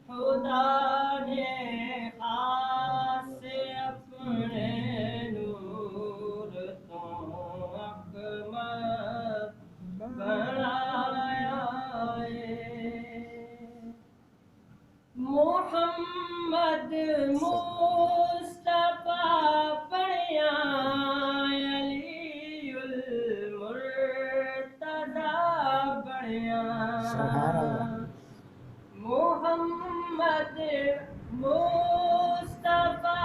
خدا نے خاص اپنے محمد مصطفیٰ بڑیا علی المرتضیٰ بڑیا محمد مصطفیٰ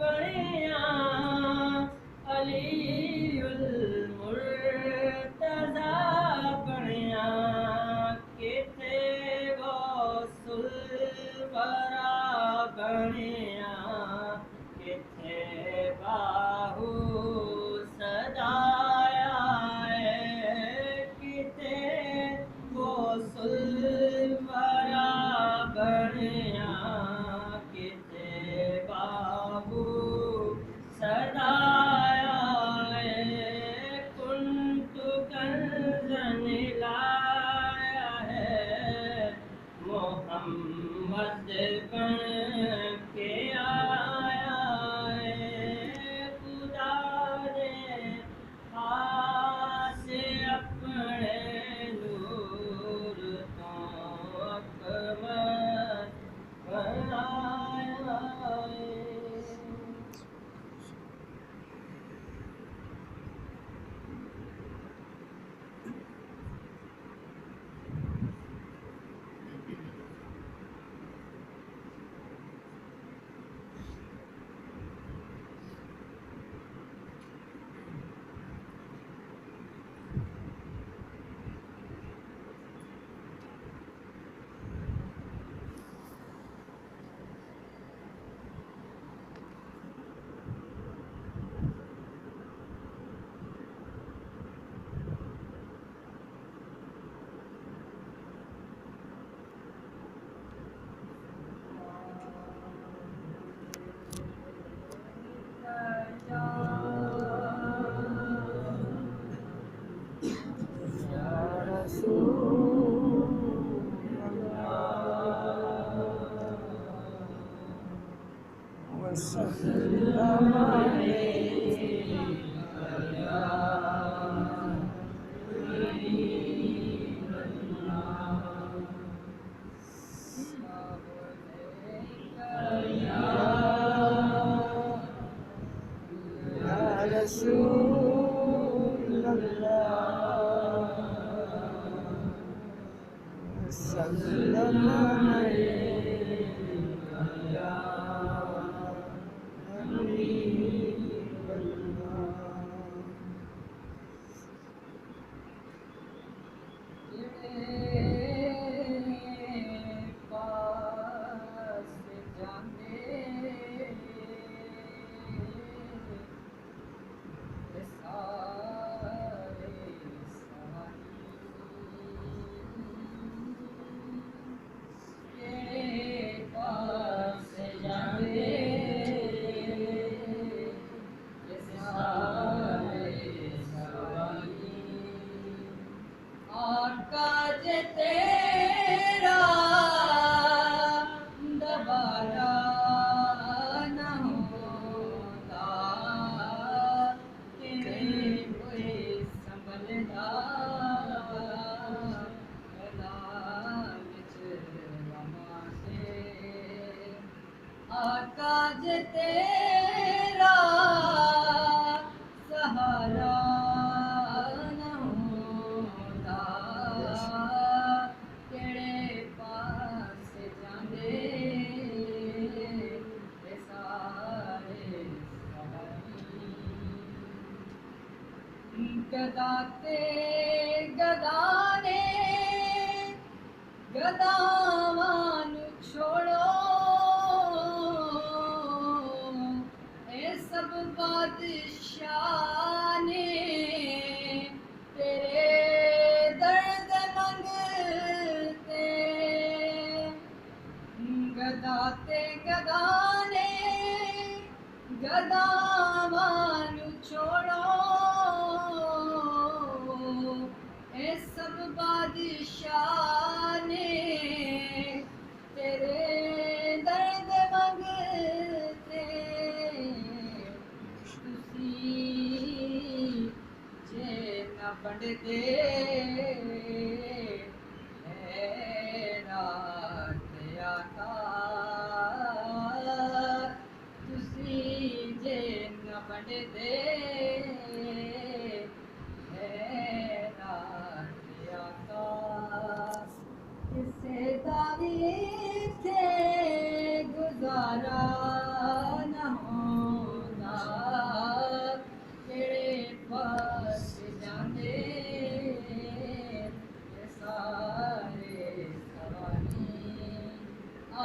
بڑیا علی المرتضیٰ بڑیا کتے غوث الورا بڑیا کتے باہو سدایا کتے غوث الورا بڑیا کتے باہو سدایا کنت کنزن لایا ہے محمد بن کے آیا ہے خدا نے خاص اپنے نور تو اکبر بنایا ہے تیرا سہارا نہ ہوتا کیڑے پاس جاندے سارے گدا تے گدا نے گداواں نوں چھوڑو سب بادشاہ نے تیرے درد منگتے گدا تے گدا نے گداواں نوں چھوڑو اے سب بادشاہ نے تیرے درد منگتے نہ بڑھ دے رات آقا پڑھتے ہے نعت آقا کسے تاریخ سے گزارا نہ ہونا کیڑے پاس جاندے سارے سوانی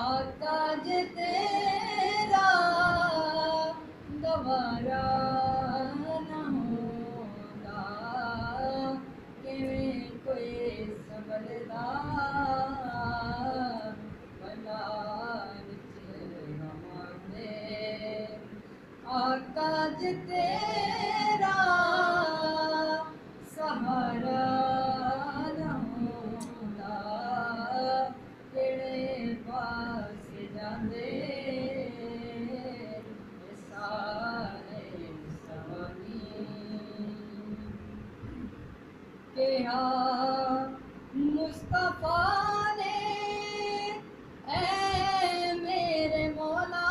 آقا جے تیرا دوبارہ نہ ہونا کیویں کوئی سنبھلدا بلا وچ رواندے آقا جے تیرا سہارا نہ ہوندا کیڑے پاس جاندے سارے سوانی کہا مصطفیٰ نے اے میرے مولا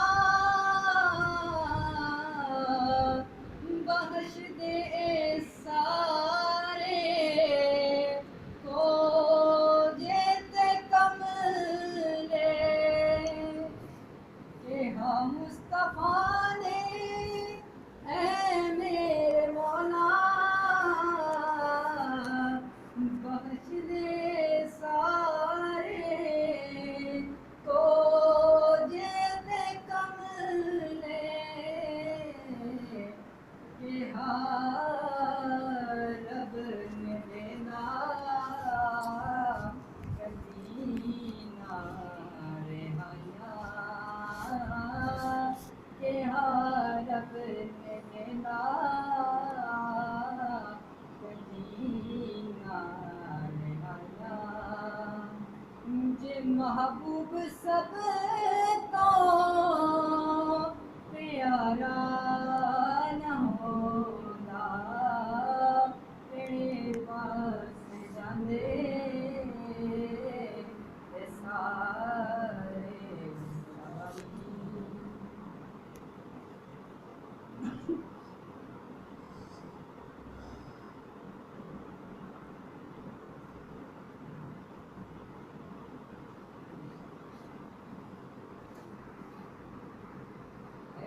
بخش دے سارے کو جیتے کملے کہا مصطفیٰ نے اے میرے مولا بخش دے سارے کو جیتے کملے کہا رب نے دینا کبھی نہ رہایا کہا رب نے دینا کبھی نہ رہایا مجھے محبوب سب تو پیارا نہ ہونا تیرے پاس جاندے سارے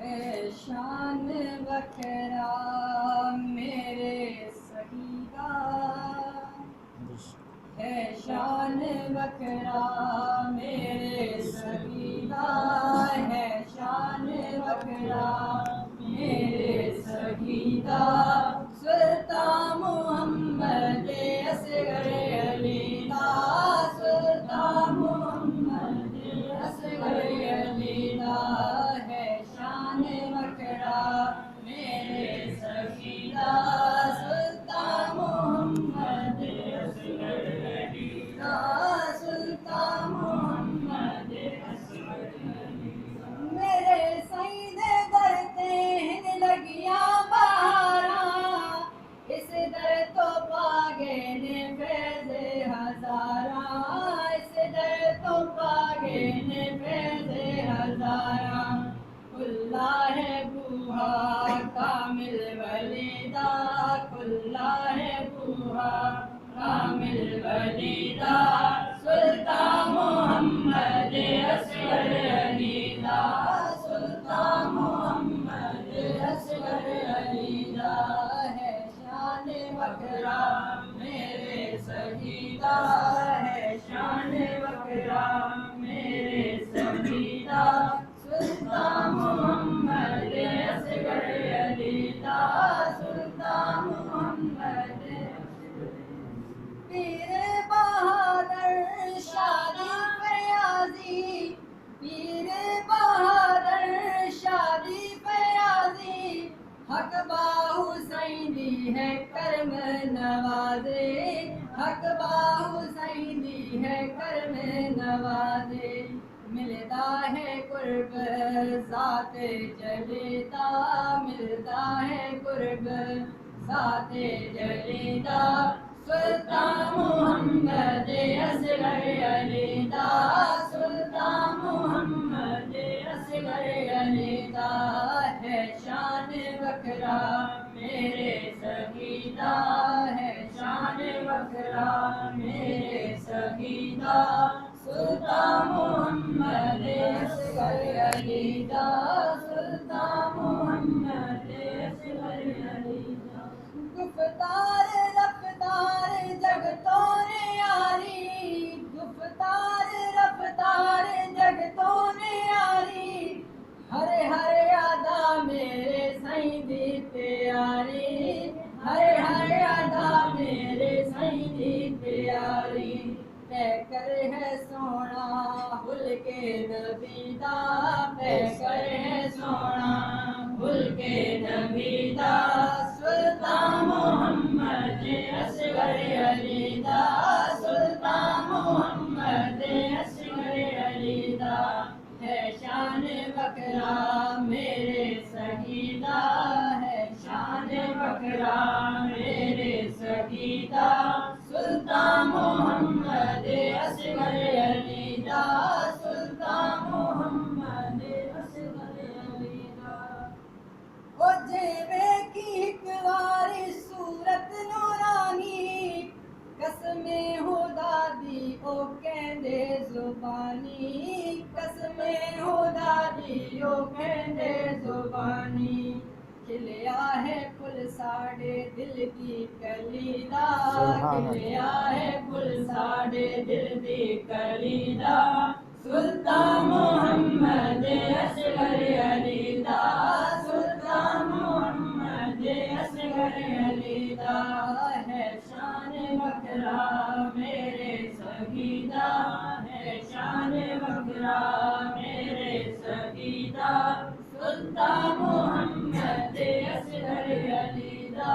اے شان وکھرا میرے سہیدا ہے شان وکھرا میرے سہیدا ہے شان وکھرا میرے سہیدا سلطان محمد اصغر علی دا سلطان محمد اصغر علی دا ہے شان وکھرا میرے سہیدا سلطان محمد اصغر علی دا سلطان محمد اصغر علی دا میرے سیدے درتے ہیں لگیاں بہاراں اس در تو پاگے نے فیض ہزاراں اس در تو پاگے نے فیض ہزاراں کھلا ہے بوہا کامل ولیدہ کھلا ہے بوہا کامل ولیدہ سلطان محمد اصغر علی دا سلطان محمد اصغر علی دا ہے شان وکھرا میرے سہیدا ہے شان وکھرا میرے سہیدا سلطان محمد اصغر علی دا سلطان محمد پیر بہادر شادی فیاضی پیر بہادر شادی فیاضی حق با حسینی ہے کرم نوازے حق با حسینی ہے کرم نوازے ملتا ہے قرب ذات جلیدہ ملتا ہے قرب ذات جلیدہ سلطان محمد اصغر علی دا سلطان محمد اصغر اصغر علیدہ ہے شان وکرا میرے سگیدہ ہے شان وکرا میرے سگیدہ سلطان محمد اصغر علیدہ سلطان محمد اصغر علیدہ گفتار رفتار جگتوں نے یاری گفتار رفتار جگتوں نے یاری ہر ہر ادا میرے سائیں دی پیاری ہر ہر ادا میرے سائیں دی پیاری پہ کر ہے سونا بھول کے نبی دا پہ کر ہے سونا بھول کے نبی دا سلطان محمد اصغر علیدہ سلطان محمد اصغر علیدہ ہے شان وکرا میرے سگیدہ ہے شان وکرا میرے سگیدہ سلطان محمد اصغر علیدہ سلطان محمد اصغر علیدہ او جیوے کی ہکواری صورت نورانی قسم خدا دی او کہندے زبانی قسم خدا دی او کہندے زبانی کھلیا ہے پھل ساڑے دل کی کلیدہ کھلیا ہے پھل ساڑے دل کی کلیدہ سلطان محمد اصغر علیدہ سلطان محمد اصغر علیدہ ہے شان وکرا میرے سگیدہ ہے شان وکرا میرے سگیدہ سلطان محمد اصغر علیدہ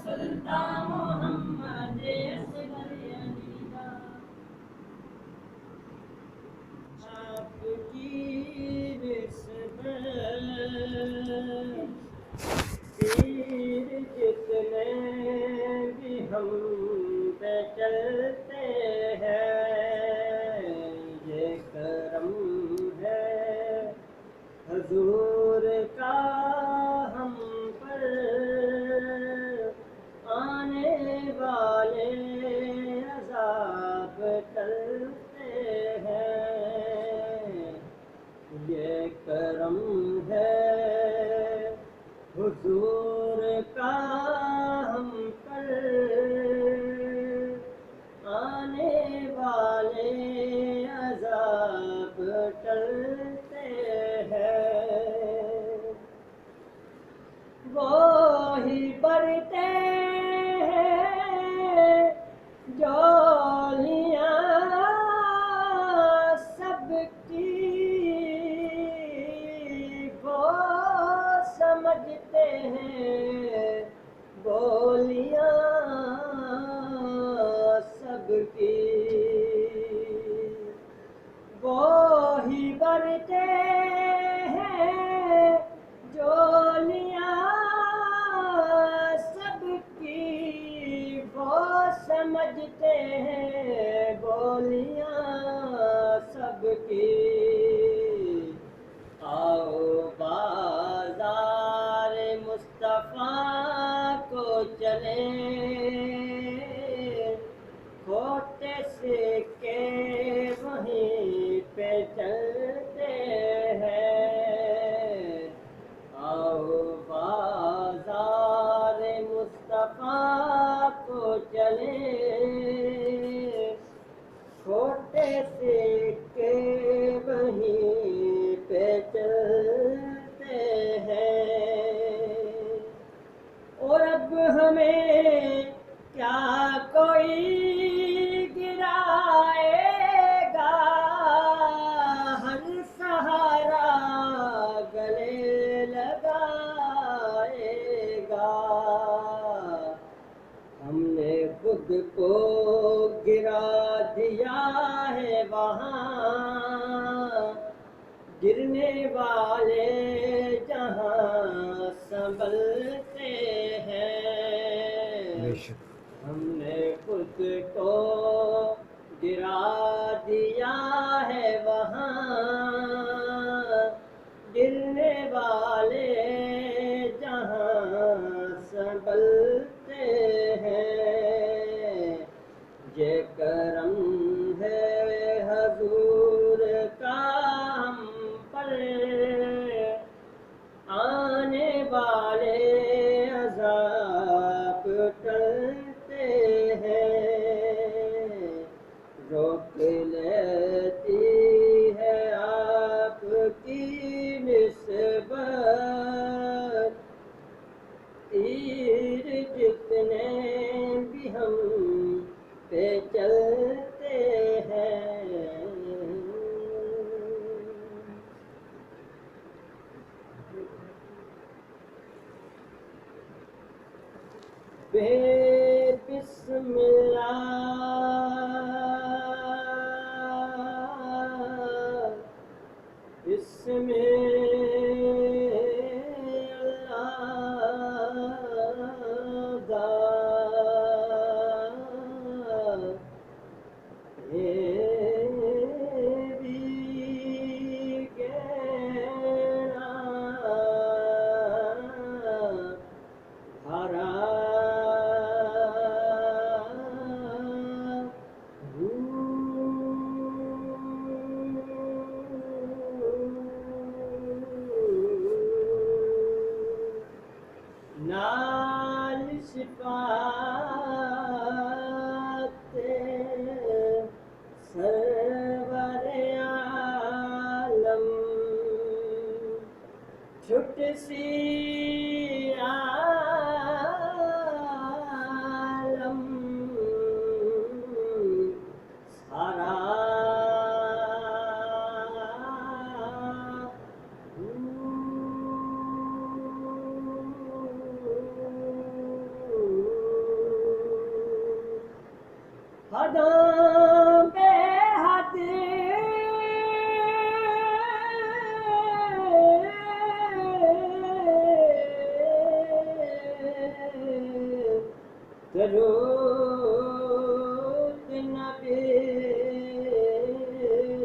سلطان محمد اصغر علیدہ آپ کی نسبت تیر جتنے بھی ہم پہ چلتے ہیں یہ کرم ہے حضور کا ہم پر آنے والے عذاب ٹلتے ہیں یہ کرم ہے حضور کا ہم پر آنے والے عذاب ٹلتے ہیں وہی برتے ہیں جولیاں سب کی وہ سمجھتے ہیں بولیاں سب کی وہی برتے ہیں جولیاں سب کی وہ سمجھتے ہیں بولیاں سب کی آؤ بازار مصطفیٰ کو چلیں کھوٹے سکے وہیں پہ چلتے ہیں آؤ بازار مصطفیٰ کو چلیں کھوٹے سکے وہیں پہ چلتے ہیں اور اب ہمیں کیا کوئی گرائے گا ہر سہارا گلے لگائے گا ہم نے خود کو گرا دیا ہے وہاں گرنے والے جہاں سنبھلتے ہیں ہم نے خود کو گرا دیا ہے وہاں گرنے والے جہاں سنبھلتے ہیں، یہ کرم ہے حضور کا ہم پر، آنے والے عذاب ٹلتے ہیں، روک لیتی ہے آپ کی نسبت، تیر جتنے بھی ہم پہ چلتے ہیں۔ بے بسم اللہ بسم اللہ دا نال صفات سرور عالم، چھٹ سی عالم سارا حداں بے حد درود نبی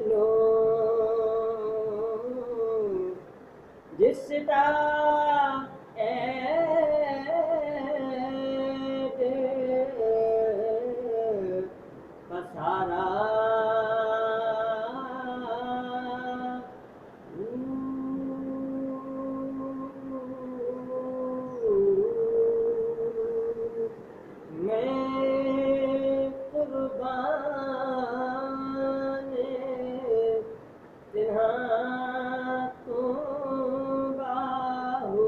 نو جس دا پسارا میں قربان تنہا تو باہو،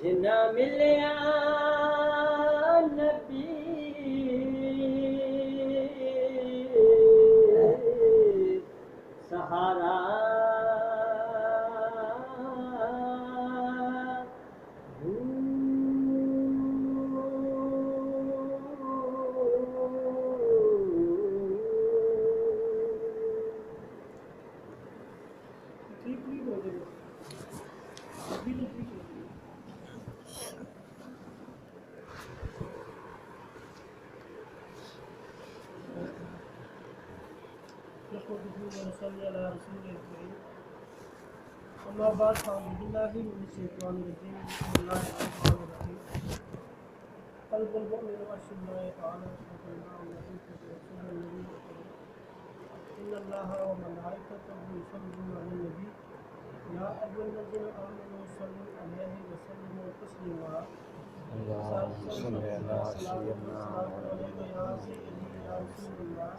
جنا ملیا نبی سہارا، صلی اللہ رسول الکریم۔ اما بعد فاعوذ باللہ من الشیطان الرجیم، بسم اللہ الرحمن الرحیم۔ قلب المؤمن واشهد الله تعالى اشهد ان لا اله الا الله النبي الكريم، ان الله وملائكته يصلون على النبي يا ايها الذين امنوا صلوا عليه وسلموا تسليما، اللهم صل على سيدنا محمد يا سيدي يا رسول الله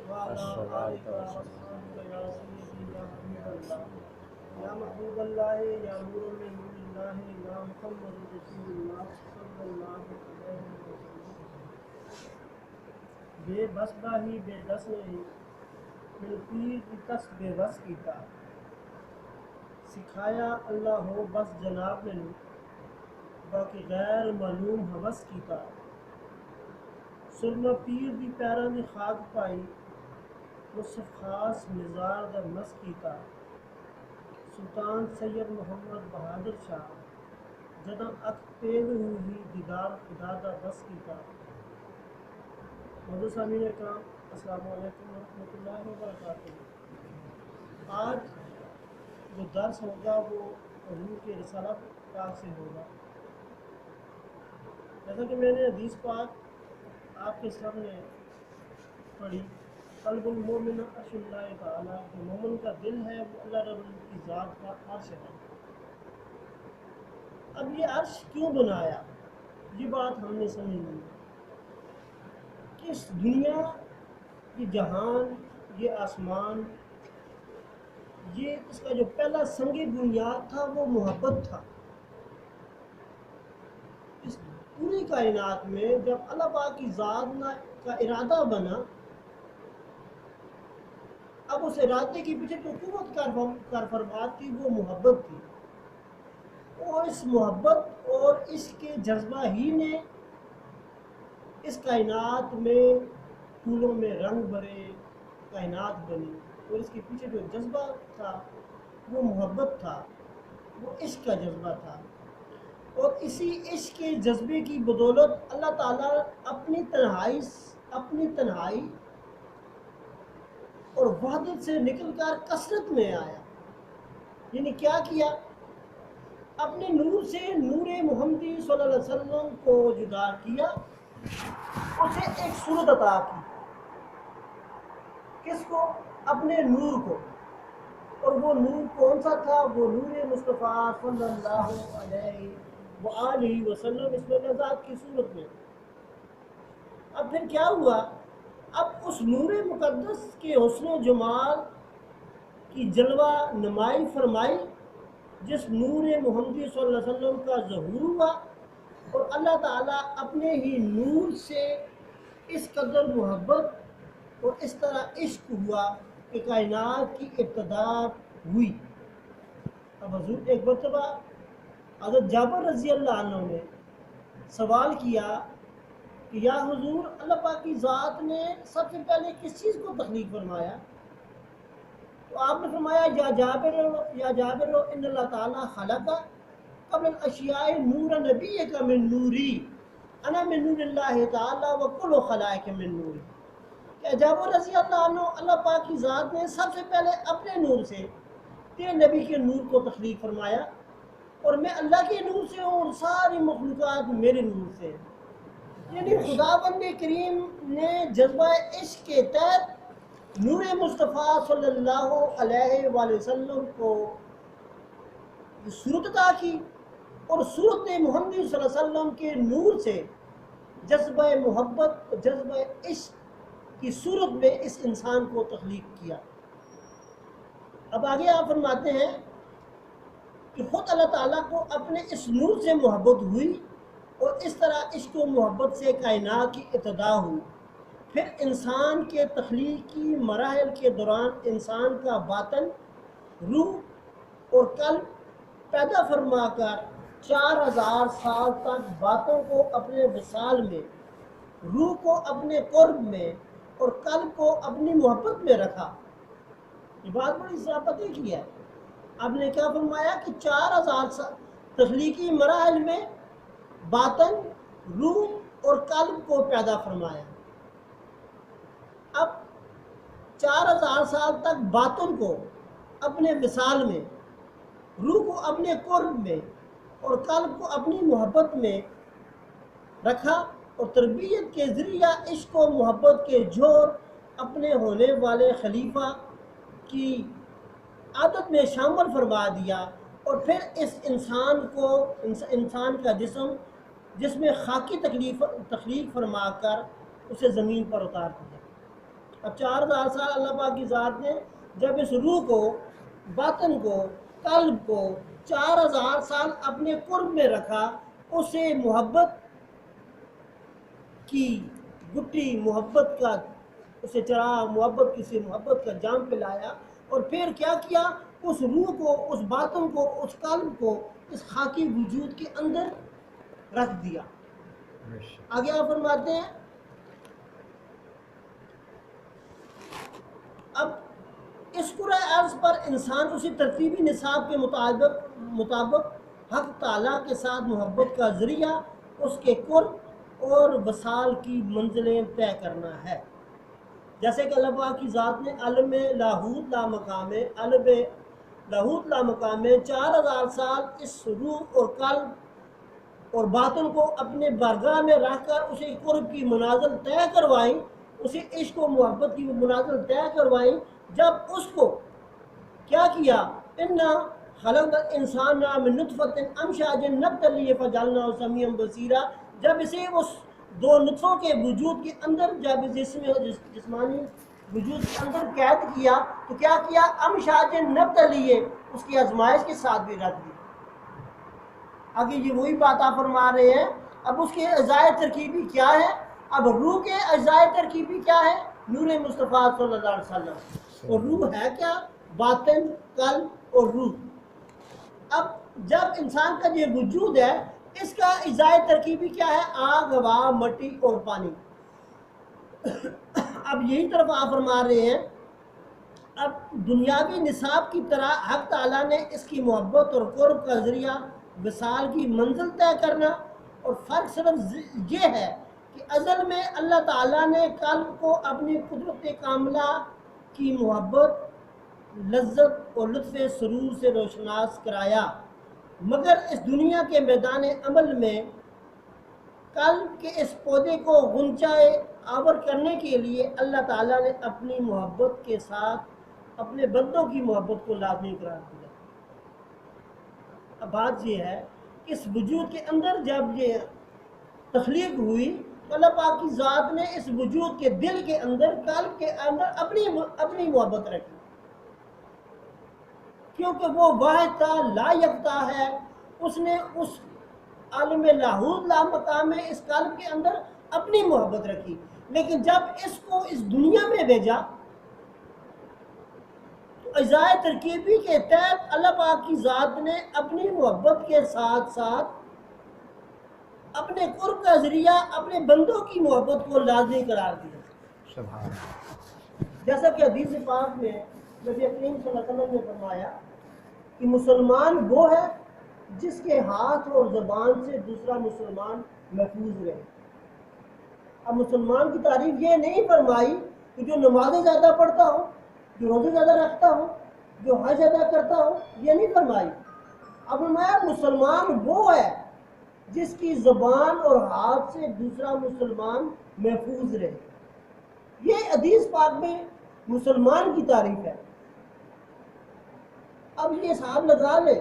وعلى آلك وأصحابك يا سيدي يا حبيب الله يا محبوب الله يا نور من نور الله يا محمد رسول الله صلی اللہ علیہ وسلم۔ بے بس باہی بے دس نہیں، من پیر کی کس بے بس کیتا، سکھایا اللہ ہو بس جناب نے باقی غیر معلوم حوث کیتا، سرما پیر دی پیراں دی خاک پائی، مصف خاص نظار دا مس کیتا، سلطان سید محمد بہادر شاہ جداں اکھ تیز ہوئی دیدار خدا دا بس کیتا۔ موضوع سامعین اکرام، السلام علیکم ورحمۃ اللہ وبرکاتہ۔ آج جو درس ہوگا وہ حضور کے رسالہ پاک سے ہوگا. جیسا کہ میں نے حدیث پاک آپ کے سامنے پڑھی، قلب المومن عرش اللہ تعالیٰ، جو مومن کا دل ہے وہ اللہ رب العزت کی ذات کا عرش ہے. اب یہ عرش کیوں بنایا، یہ بات ہم نے سمجھ لی کہ اس دنیا، یہ جہان، یہ آسمان، یہ اس کا جو پہلا سنگ بنیاد تھا وہ محبت تھا. اس پوری کائنات میں جب اللہ پاک کی ذات کا ارادہ بنا، اب اس ارادے کے پیچھے جو قوت کار فرمات تھی وہ محبت تھی، اور اس محبت اور اس کے جذبہ ہی نے اس کائنات میں پھولوں میں رنگ بھرے، کائنات بنی. اور اس کے پیچھے جو جذبہ تھا وہ محبت تھا، وہ عشق کا جذبہ تھا. اور اسی عشق کے جذبے کی بدولت اللہ تعالیٰ اپنی تنہائی اور وحدت سے نکل کر کثرت میں آیا. یعنی کیا کیا، اپنے نور سے نور محمدی صلی اللہ علیہ وسلم کو جدا کیا، اسے ایک صورت عطا کی. کس کو؟ اپنے نور کو. اور وہ نور کون سا تھا؟ وہ نور مصطفیٰ صلی اللہ علیہ وآلہ وسلم اس میں ذات کی صورت میں. اب پھر کیا ہوا، اب اس نور مقدس کے حسن و جمال کی جلوہ نمائی فرمائی، جس نور محمدی صلی اللہ علیہ وسلم کا ظہور ہوا، اور اللہ تعالیٰ اپنے ہی نور سے اس قدر محبت اور اس طرح عشق ہوا کہ کائنات کی ابتدا ہوئی. اب حضور ایک مرتبہ حضرت جابر رضی اللہ عنہ نے سوال کیا کہ یا حضور، اللہ پاک کی ذات نے سب سے پہلے کس چیز کو تخلیق فرمایا؟ تو آپ نے فرمایا یا جابر ان اللہ تعالیٰ خلق قبل الاشیاء نور نبیک من نوری انا من نور اللہ تعالیٰ وکل خلائق من نوری. کہ جابر رضی اللہ عنہ، اللہ پاک کی ذات نے سب سے پہلے اپنے نور سے تیرے نبی کے نور کو تخلیق فرمایا، اور میں اللہ کے نور سے ہوں اور ساری مخلوقات میرے نور سے. یعنی خداوند کریم نے جذبہ عشق کے تحت نور مصطفیٰ صلی اللہ علیہ وآلہ وسلم کو صورت عطا کی، اور صورت محمدی صلی اللہ علیہ وسلم کے نور سے جذبہ محبت، جذبہ عشق کی صورت میں اس انسان کو تخلیق کیا. اب آگے آپ فرماتے ہیں کہ خود اللہ تعالیٰ کو اپنے اس نور سے محبت ہوئی، اور اس طرح عشق و محبت سے کائنات کی ابتدا ہوئی. پھر انسان کے تخلیقی مراحل کے دوران انسان کا باطن، روح اور قلب پیدا فرما کر 4000 سال تک باطن کو اپنے وصال میں، روح کو اپنے قرب میں اور قلب کو اپنی محبت میں رکھا. یہ بات بڑی ضابطے کی ہے. آپ نے کیا فرمایا کہ 4000 سال تخلیقی مراحل میں باطن، روح اور قلب کو پیدا فرمایا. اب 4000 سال تک باطن کو اپنے وصال میں، روح کو اپنے قرب میں اور قلب کو اپنی محبت میں رکھا، اور تربیت کے ذریعہ عشق و محبت کے جوہر اپنے ہونے والے خلیفہ کی عادت میں شامل فرما دیا. اور پھر اس انسان کا جس میں خاکی تخلیق فرما کر اسے زمین پر اتار دیا. اب 4000 سال اللہ پاک کی ذات نے جب اس روح کو، باطن کو، قلب کو 4000 سال اپنے قرب میں رکھا، اسے محبت کی گٹی، محبت کا اسے چراغ، محبت کا جام پلایا، اور پھر کیا کیا، اس روح کو، اس باطن کو، اس قلب کو اس خاکی وجود کے اندر رکھ دیا. آگے آپ فرماتے ہیں اب اس کرۂ ارض پر انسان اسی ترتیبی نصاب کے مطابق حق تعالیٰ کے ساتھ محبت کا ذریعہ اس کے قرب اور وصال کی منزلیں طے کرنا ہے. جیسے کہ اللہ پاک کی ذات نے علم لاہوت لا مقام ہے، علم لاہوت لا مقام ہے، 4000 سال اس روح اور قلب اور باطن کو اپنے بارگاہ میں رکھ کر اسے قرب کی منازل طے کروائیں، اسے عشق و محبت کی منازل طے کروائیں. جب اس کو کیا کیا، انا خلق انسان من نطفت امشاج نبتلیہ فجعلناہ سمیعا بصیرا، جب اسے اس دو نطفوں کے وجود کے اندر، جب جسمانی وجود کے اندر قید کیا تو کیا کیا، امشاج نبتلیہ، اس کی آزمائش کے ساتھ بھی رکھ دی. آگے یہ وہی بات آپ فرما رہے ہیں. اب اس کے اجزائے ترکیبی کیا ہے، اب روح کے اجزائے ترکیبی کیا ہے، نور مصطفیٰ صلی اللہ علیہ وسلم. اور روح ہے کیا، باطن، قلب اور روح. اب جب انسان کا یہ وجود ہے، اس کا اجزائے ترکیبی کیا ہے، آگ، ہوا، مٹی اور پانی. اب یہی طرف آپ فرما رہے ہیں، اب دنیاوی نصاب کی طرح حق تعالیٰ نے اس کی محبت اور قرب کا ذریعہ وصال کی منزل طے کرنا. اور فرق صرف یہ ہے کہ ازل میں اللہ تعالیٰ نے قلب کو اپنی قدرت کاملہ کی محبت، لذت اور لطف سرور سے روشناس کرایا، مگر اس دنیا کے میدان عمل میں قلب کے اس پودے کو غنچۂ آور کرنے کے لیے اللہ تعالیٰ نے اپنی محبت کے ساتھ اپنے بندوں کی محبت کو لازمی قرار دیا. اب بات یہ ہے کہ اس وجود کے اندر جب یہ تخلیق ہوئی تو اللہ پاک کی ذات نے اس وجود کے دل کے اندر، قلب کے اندر اپنی محبت رکھی، کیونکہ وہ واحد تھا، لا یکتا ہے. اس نے اس عالم لاہوت لا مقام میں اس قلب کے اندر اپنی محبت رکھی. لیکن جب اس کو اس دنیا میں بھیجا تو اجزائے ترکیبی کے تحت اللہ پاک کی ذات نے اپنی محبت کے ساتھ ساتھ اپنے قرب کا ذریعہ اپنے بندوں کی محبت کو لازمی قرار دیا. سبحان اللہ. جیسا کہ حدیث پاک میں نبی کریم صلی اللہ علیہ وسلم نے فرمایا کہ مسلمان وہ ہے جس کے ہاتھ اور زبان سے دوسرا مسلمان محفوظ رہے. اب مسلمان کی تعریف یہ نہیں فرمائی کہ جو نمازیں زیادہ پڑھتا ہو، جو روزے زیادہ رکھتا ہو، جو حج ادا کرتا ہو، یہ نہیں فرمائی. اب فرمایا مسلمان وہ ہے جس کی زبان اور ہاتھ سے دوسرا مسلمان محفوظ رہے. یہ حدیث پاک میں مسلمان کی تعریف ہے. اب یہ حساب لگا لے،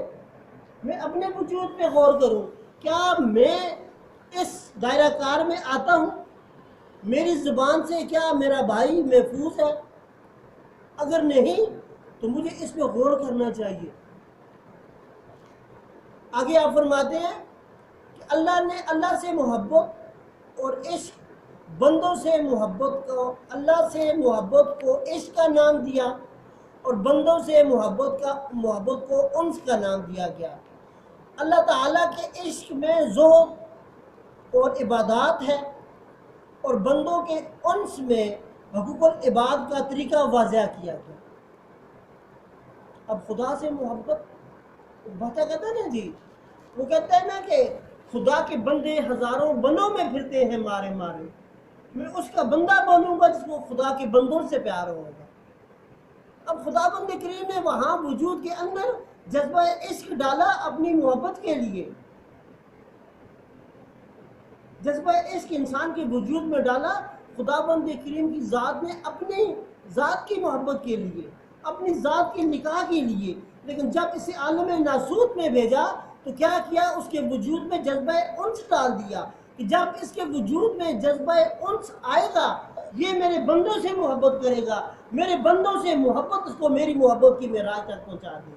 میں اپنے وجود پہ غور کروں، کیا میں اس دائرہ کار میں آتا ہوں؟ میری زبان سے کیا میرا بھائی محفوظ ہے؟ اگر نہیں تو مجھے اس پہ غور کرنا چاہیے. آگے آپ فرماتے ہیں کہ اللہ نے اللہ سے محبت اور عشق، بندوں سے محبت کو، اللہ سے محبت کو عشق کا نام دیا اور بندوں سے محبت کو انس کا نام دیا گیا. اللہ تعالیٰ کے عشق میں زہد اور عبادات ہے اور بندوں کے انس میں حقوق العباد کا طریقہ واضح کیا گیا. اب خدا سے محبت بتا کہتا ہے نا جی، وہ کہتا ہے نا کہ خدا کے بندے ہزاروں بنوں میں پھرتے ہیں مارے مارے، میں اس کا بندہ بنوں گا جس کو خدا کے بندوں سے پیار ہوگا. اب خدا بند کریم نے وہاں وجود کے اندر جذبہ عشق ڈالا اپنی محبت کے لیے. جذبہ عشق انسان کے وجود میں ڈالا خدا بند کریم کی ذات نے اپنی ذات کی محبت کے لیے، اپنی ذات کے نکاح کے لیے. لیکن جب اسے عالم ناسوت میں بھیجا تو کیا کیا، اس کے وجود میں جذبہ انس ڈال دیا کہ جب اس کے وجود میں جذبہ انس آئے گا یہ میرے بندوں سے محبت کرے گا، میرے بندوں سے محبت اس کو میری محبت کی معراج تک پہنچا دے.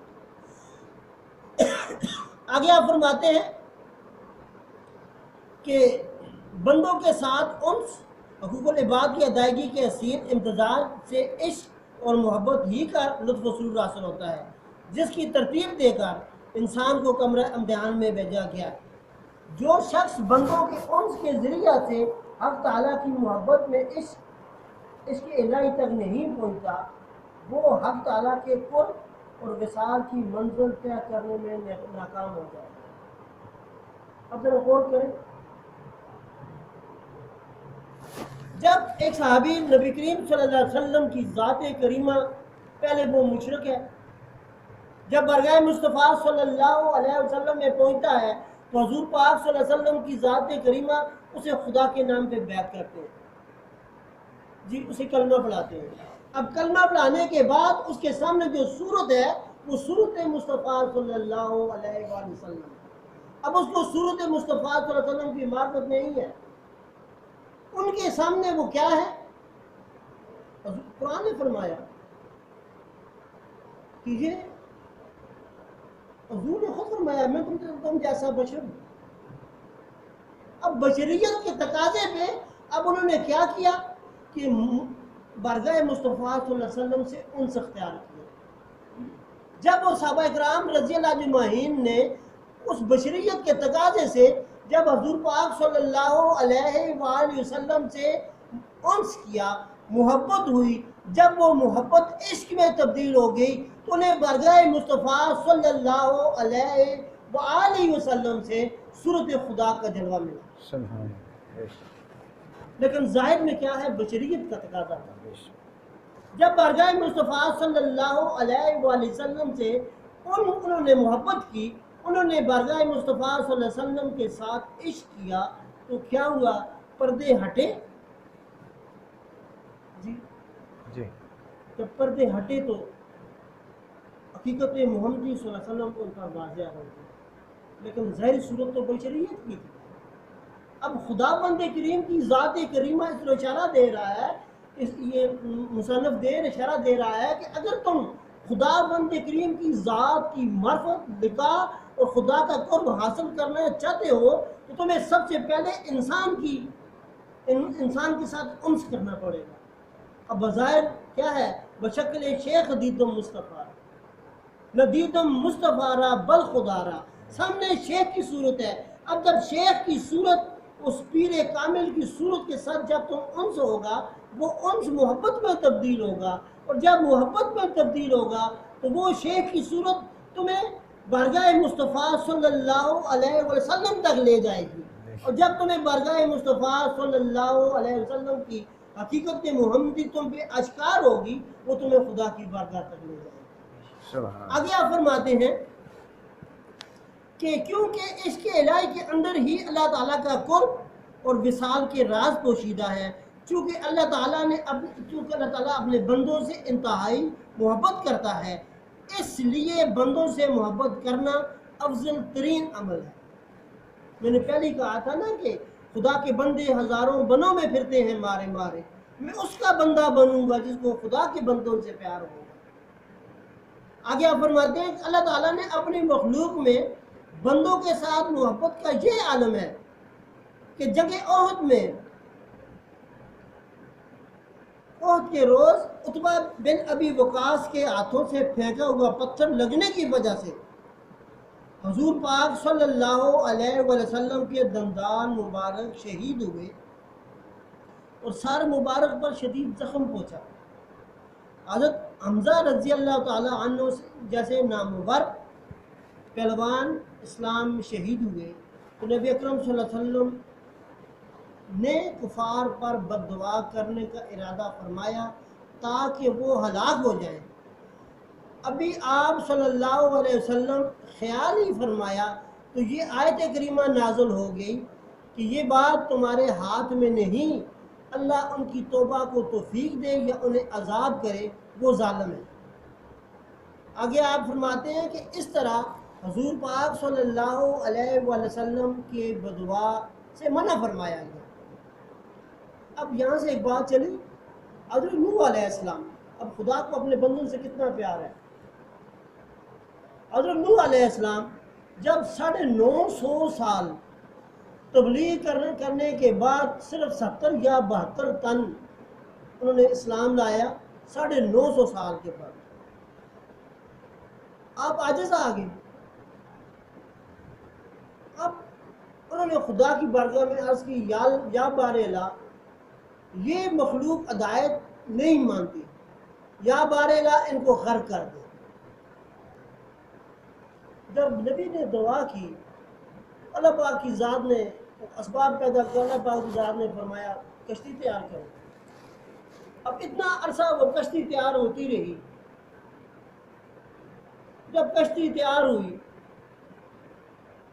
آگے آپ فرماتے ہیں کہ بندوں کے ساتھ انس، حقوق العباد کی ادائیگی کے حیثیت امتزاج سے عشق اور محبت ہی کا لطف و سرور حاصل ہوتا ہے، جس کی ترتیب دے کر انسان کو کمرہ امتحان میں بھیجا گیا. جو شخص بندوں کے انس کے ذریعہ سے حق تعالیٰ کی محبت میں عشق الہی تک نہیں پہنچتا، وہ حق تعالیٰ کے قرب اور وصال کی منزل طے کرنے میں ناکام ہو جائے. اب ذرا غور کریں، جب ایک صحابی نبی کریم صلی اللہ علیہ وسلم کی ذات کریمہ، پہلے وہ مشرک ہے، جب برگاہ مصطفیٰ صلی اللہ علیہ وسلم میں پہنچتا ہے تو حضور پاک صلی اللہ علیہ وسلم کی ذات کریمہ اسے خدا کے نام پہ بیعت کرتے ہیں، جی اسے کلمہ پڑھاتے ہیں۔ اب کلمہ پڑھانے کے بعد اس کے سامنے جو صورت ہے وہ صورت مصطفیٰ صلی اللہ علیہ وآلہ وسلم، اب اس کو صورت مصطفیٰ صلی اللہ علیہ وسلم کی معرفت نہیں ہے، ان کے سامنے وہ کیا ہے؟ قرآن نے فرمایا کہ یہ حضور نے خود فرمایا میں تم جیسا بشر ہوں۔ اب بشریت کے تقاضے پہ اب انہوں نے کیا کیا کہ بارگاہ مصطفیٰ صلی اللہ علیہ وسلم سے انس اختیار کیا۔ جب وہ صحابہ کرام رضی اللہ اجمعین نے اس بشریت کے تقاضے سے جب حضور پاک صلی اللہ علیہ وآلہ وسلم سے انس کیا، محبت ہوئی، جب وہ محبت عشق میں تبدیل ہو گئی تو انہیں بارگاہ مصطفیٰ صلی اللہ علیہ وآلہ وسلم سے صورت خدا کا جلوہ ملا، سبحان لیکن ظاہر میں کیا ہے؟ بشریت کا تقاضا تھا۔ جب بارگاہ مصطفیٰ صلی اللہ علیہ وآلہ وسلم سے انہوں نے محبت کی، انہوں نے بارگاہ مصطفیٰ صلی اللہ علیہ وسلم کے ساتھ عشق کیا، تو کیا ہوا؟ پردے ہٹے، جی جب پردے ہٹے تو حقیقت محمدی صلی اللہ علیہ وسلم ان کا واضح ہو گیا، لیکن ظاہری صورت تو بشریت کی تھی۔ اب خدا بند کریم کی ذات کریمہ اس طرح اشارہ دے رہا ہے، یہ مصنف دیر اشارہ دے رہا ہے کہ اگر تم خدا بند کریم کی ذات کی معرفت، لقاء اور خدا کا قرب حاصل کرنا چاہتے ہو تو تمہیں سب سے پہلے انسان کے ساتھ انس کرنا پڑے گا۔ اب بظاہر کیا ہے؟ بشکل شیخ دیدم مصطفیٰ ندیدم مصطفیٰ را بل خدا را، سامنے شیخ کی صورت ہے۔ اب جب شیخ کی صورت اس پیر کامل کی صورت کے ساتھ جب تم انس ہوگا، وہ انس محبت میں تبدیل ہوگا، اور جب محبت میں تبدیل ہوگا تو وہ شیخ کی صورت تمہیں بارگاہ مصطفیٰ صلی اللہ علیہ وسلم تک لے جائے گی، اور جب تمہیں بارگاہ مصطفیٰ صلی اللہ علیہ وسلم کی حقیقت محمدی تم پہ اشکار ہوگی، وہ تمہیں خدا کی بارگاہ تک لے جائے گی۔ سبحان آگے آپ فرماتے ہیں کہ کیونکہ عشق الہی کے اندر ہی اللہ تعالیٰ کا قرب اور وصال کے راز پوشیدہ ہے، چونکہ اللہ تعالیٰ اپنے بندوں سے انتہائی محبت کرتا ہے، اس لیے بندوں سے محبت کرنا افضل ترین عمل ہے۔ میں نے پہلے کہا تھا نا کہ خدا کے بندے ہزاروں بنوں میں پھرتے ہیں مارے مارے، میں اس کا بندہ بنوں گا جس کو خدا کے بندوں سے پیار ہوگا۔ آگے آپ فرماتے ہیں کہ اللہ تعالیٰ نے اپنی مخلوق میں بندوں کے ساتھ محبت کا یہ عالم ہے کہ جنگ احد میں احد کے روز عتبہ بن ابی وقاص کے ہاتھوں سے پھینکا ہوا پتھر لگنے کی وجہ سے حضور پاک صلی اللہ علیہ وسلم کے دندان مبارک شہید ہوئے اور سر مبارک پر شدید زخم پہنچا۔ حضرت حمزہ رضی اللہ تعالی عنہ جیسے نامور پہلوان اسلام میں شہید ہوئے تو نبی اکرم صلی اللہ علیہ وسلم نے کفار پر بد دعا کرنے کا ارادہ فرمایا تاکہ وہ ہلاک ہو جائیں۔ ابھی آپ صلی اللہ علیہ وسلم خیال ہی فرمایا تو یہ آیت کریمہ نازل ہو گئی کہ یہ بات تمہارے ہاتھ میں نہیں، اللہ ان کی توبہ کو توفیق دے یا انہیں عذاب کرے، وہ ظالم ہے۔ آگے آپ فرماتے ہیں کہ اس طرح حضور پاک صلی اللہ علیہ وسلم کے بدعا سے منع فرمایا گیا۔ اب یہاں سے ایک بات چلی، حضرت نوح علیہ السلام، اب خدا کو اپنے بندوں سے کتنا پیار ہے۔ حضرت نوح علیہ السلام جب 950 سال تبلیغ کرنے کے بعد صرف 70 یا 72 تن انہوں نے اسلام لایا، 950 سال کے بعد آپ عاجز آ گئے۔ اب انہوں نے خدا کی بارگاہ میں عرض کی یا بار الہ، یہ مخلوق ہدایت نہیں مانتی، یا بار الہ ان کو غرق کر دے۔ جب نبی نے دعا کی، اللہ پاک کی ذات نے اسباب پیدا کیا، اللہ پاک کی ذات نے فرمایا کشتی تیار کرو۔ اب اتنا عرصہ وہ کشتی تیار ہوتی رہی۔ جب کشتی تیار ہوئی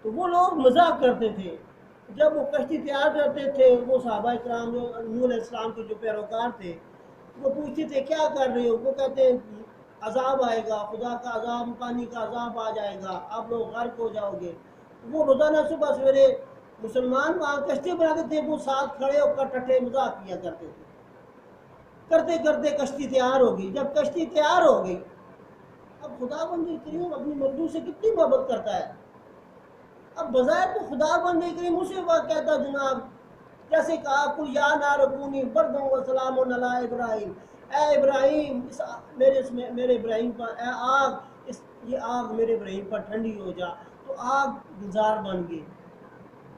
تو وہ لوگ مذاق کرتے تھے۔ جب وہ کشتی تیار کرتے تھے، وہ صحابہ کرام نوح علیہ السلام کے جو پیروکار تھے وہ پوچھتے تھے کیا کر رہے ہو؟ وہ کہتے ہیں عذاب آئے گا، خدا کا عذاب، پانی کا عذاب آ جائے گا، آپ لوگ غرق ہو جاؤ گے۔ وہ روزانہ صبح سویرے مسلمان وہاں کشتی بناتے تھے، وہ ساتھ کھڑے ہو کر ٹٹھے مذاق کیا کرتے تھے۔ کرتے کرتے کشتی تیار ہو گئی۔ جب کشتی تیار ہو گئی، اب خدا بند کریم اپنی مردوں سے کتنی محبت کرتا ہے۔ اب بظاہر تو خدا بند کریم اسے وہ کہتا جناب، جیسے کہا کل یا نار کونی بردن و سلام علی ابراہیم، اے ابراہیم میرے ابراہیم پر، اے آگ یہ آگ میرے ابراہیم پر ٹھنڈی ہو جا، تو آگ گلزار بن گئی۔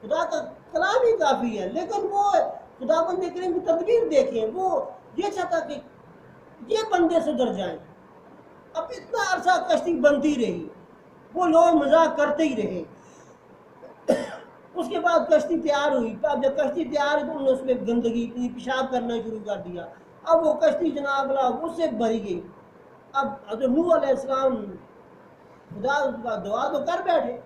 خدا کا کلام ہی کافی ہے، لیکن وہ خدا بند کریم کی تدبیر دیکھیں، وہ یہ چاہتا کہ یہ بندے سدھر جائیں۔ اب اتنا عرصہ کشتی بنتی رہی، وہ لوگ مذاق کرتے ہی رہے۔ اس کے بعد کشتی تیار ہوئی۔ اب جب کشتی تیار ہوئی تو انہوں نے اس میں گندگی اتنی پیشاب کرنا شروع کر دیا۔ اب وہ کشتی جناب اللہ اس سے بھری گئی۔ اب حضرت نوح علیہ السلام خدا کا دعا تو کر بیٹھے،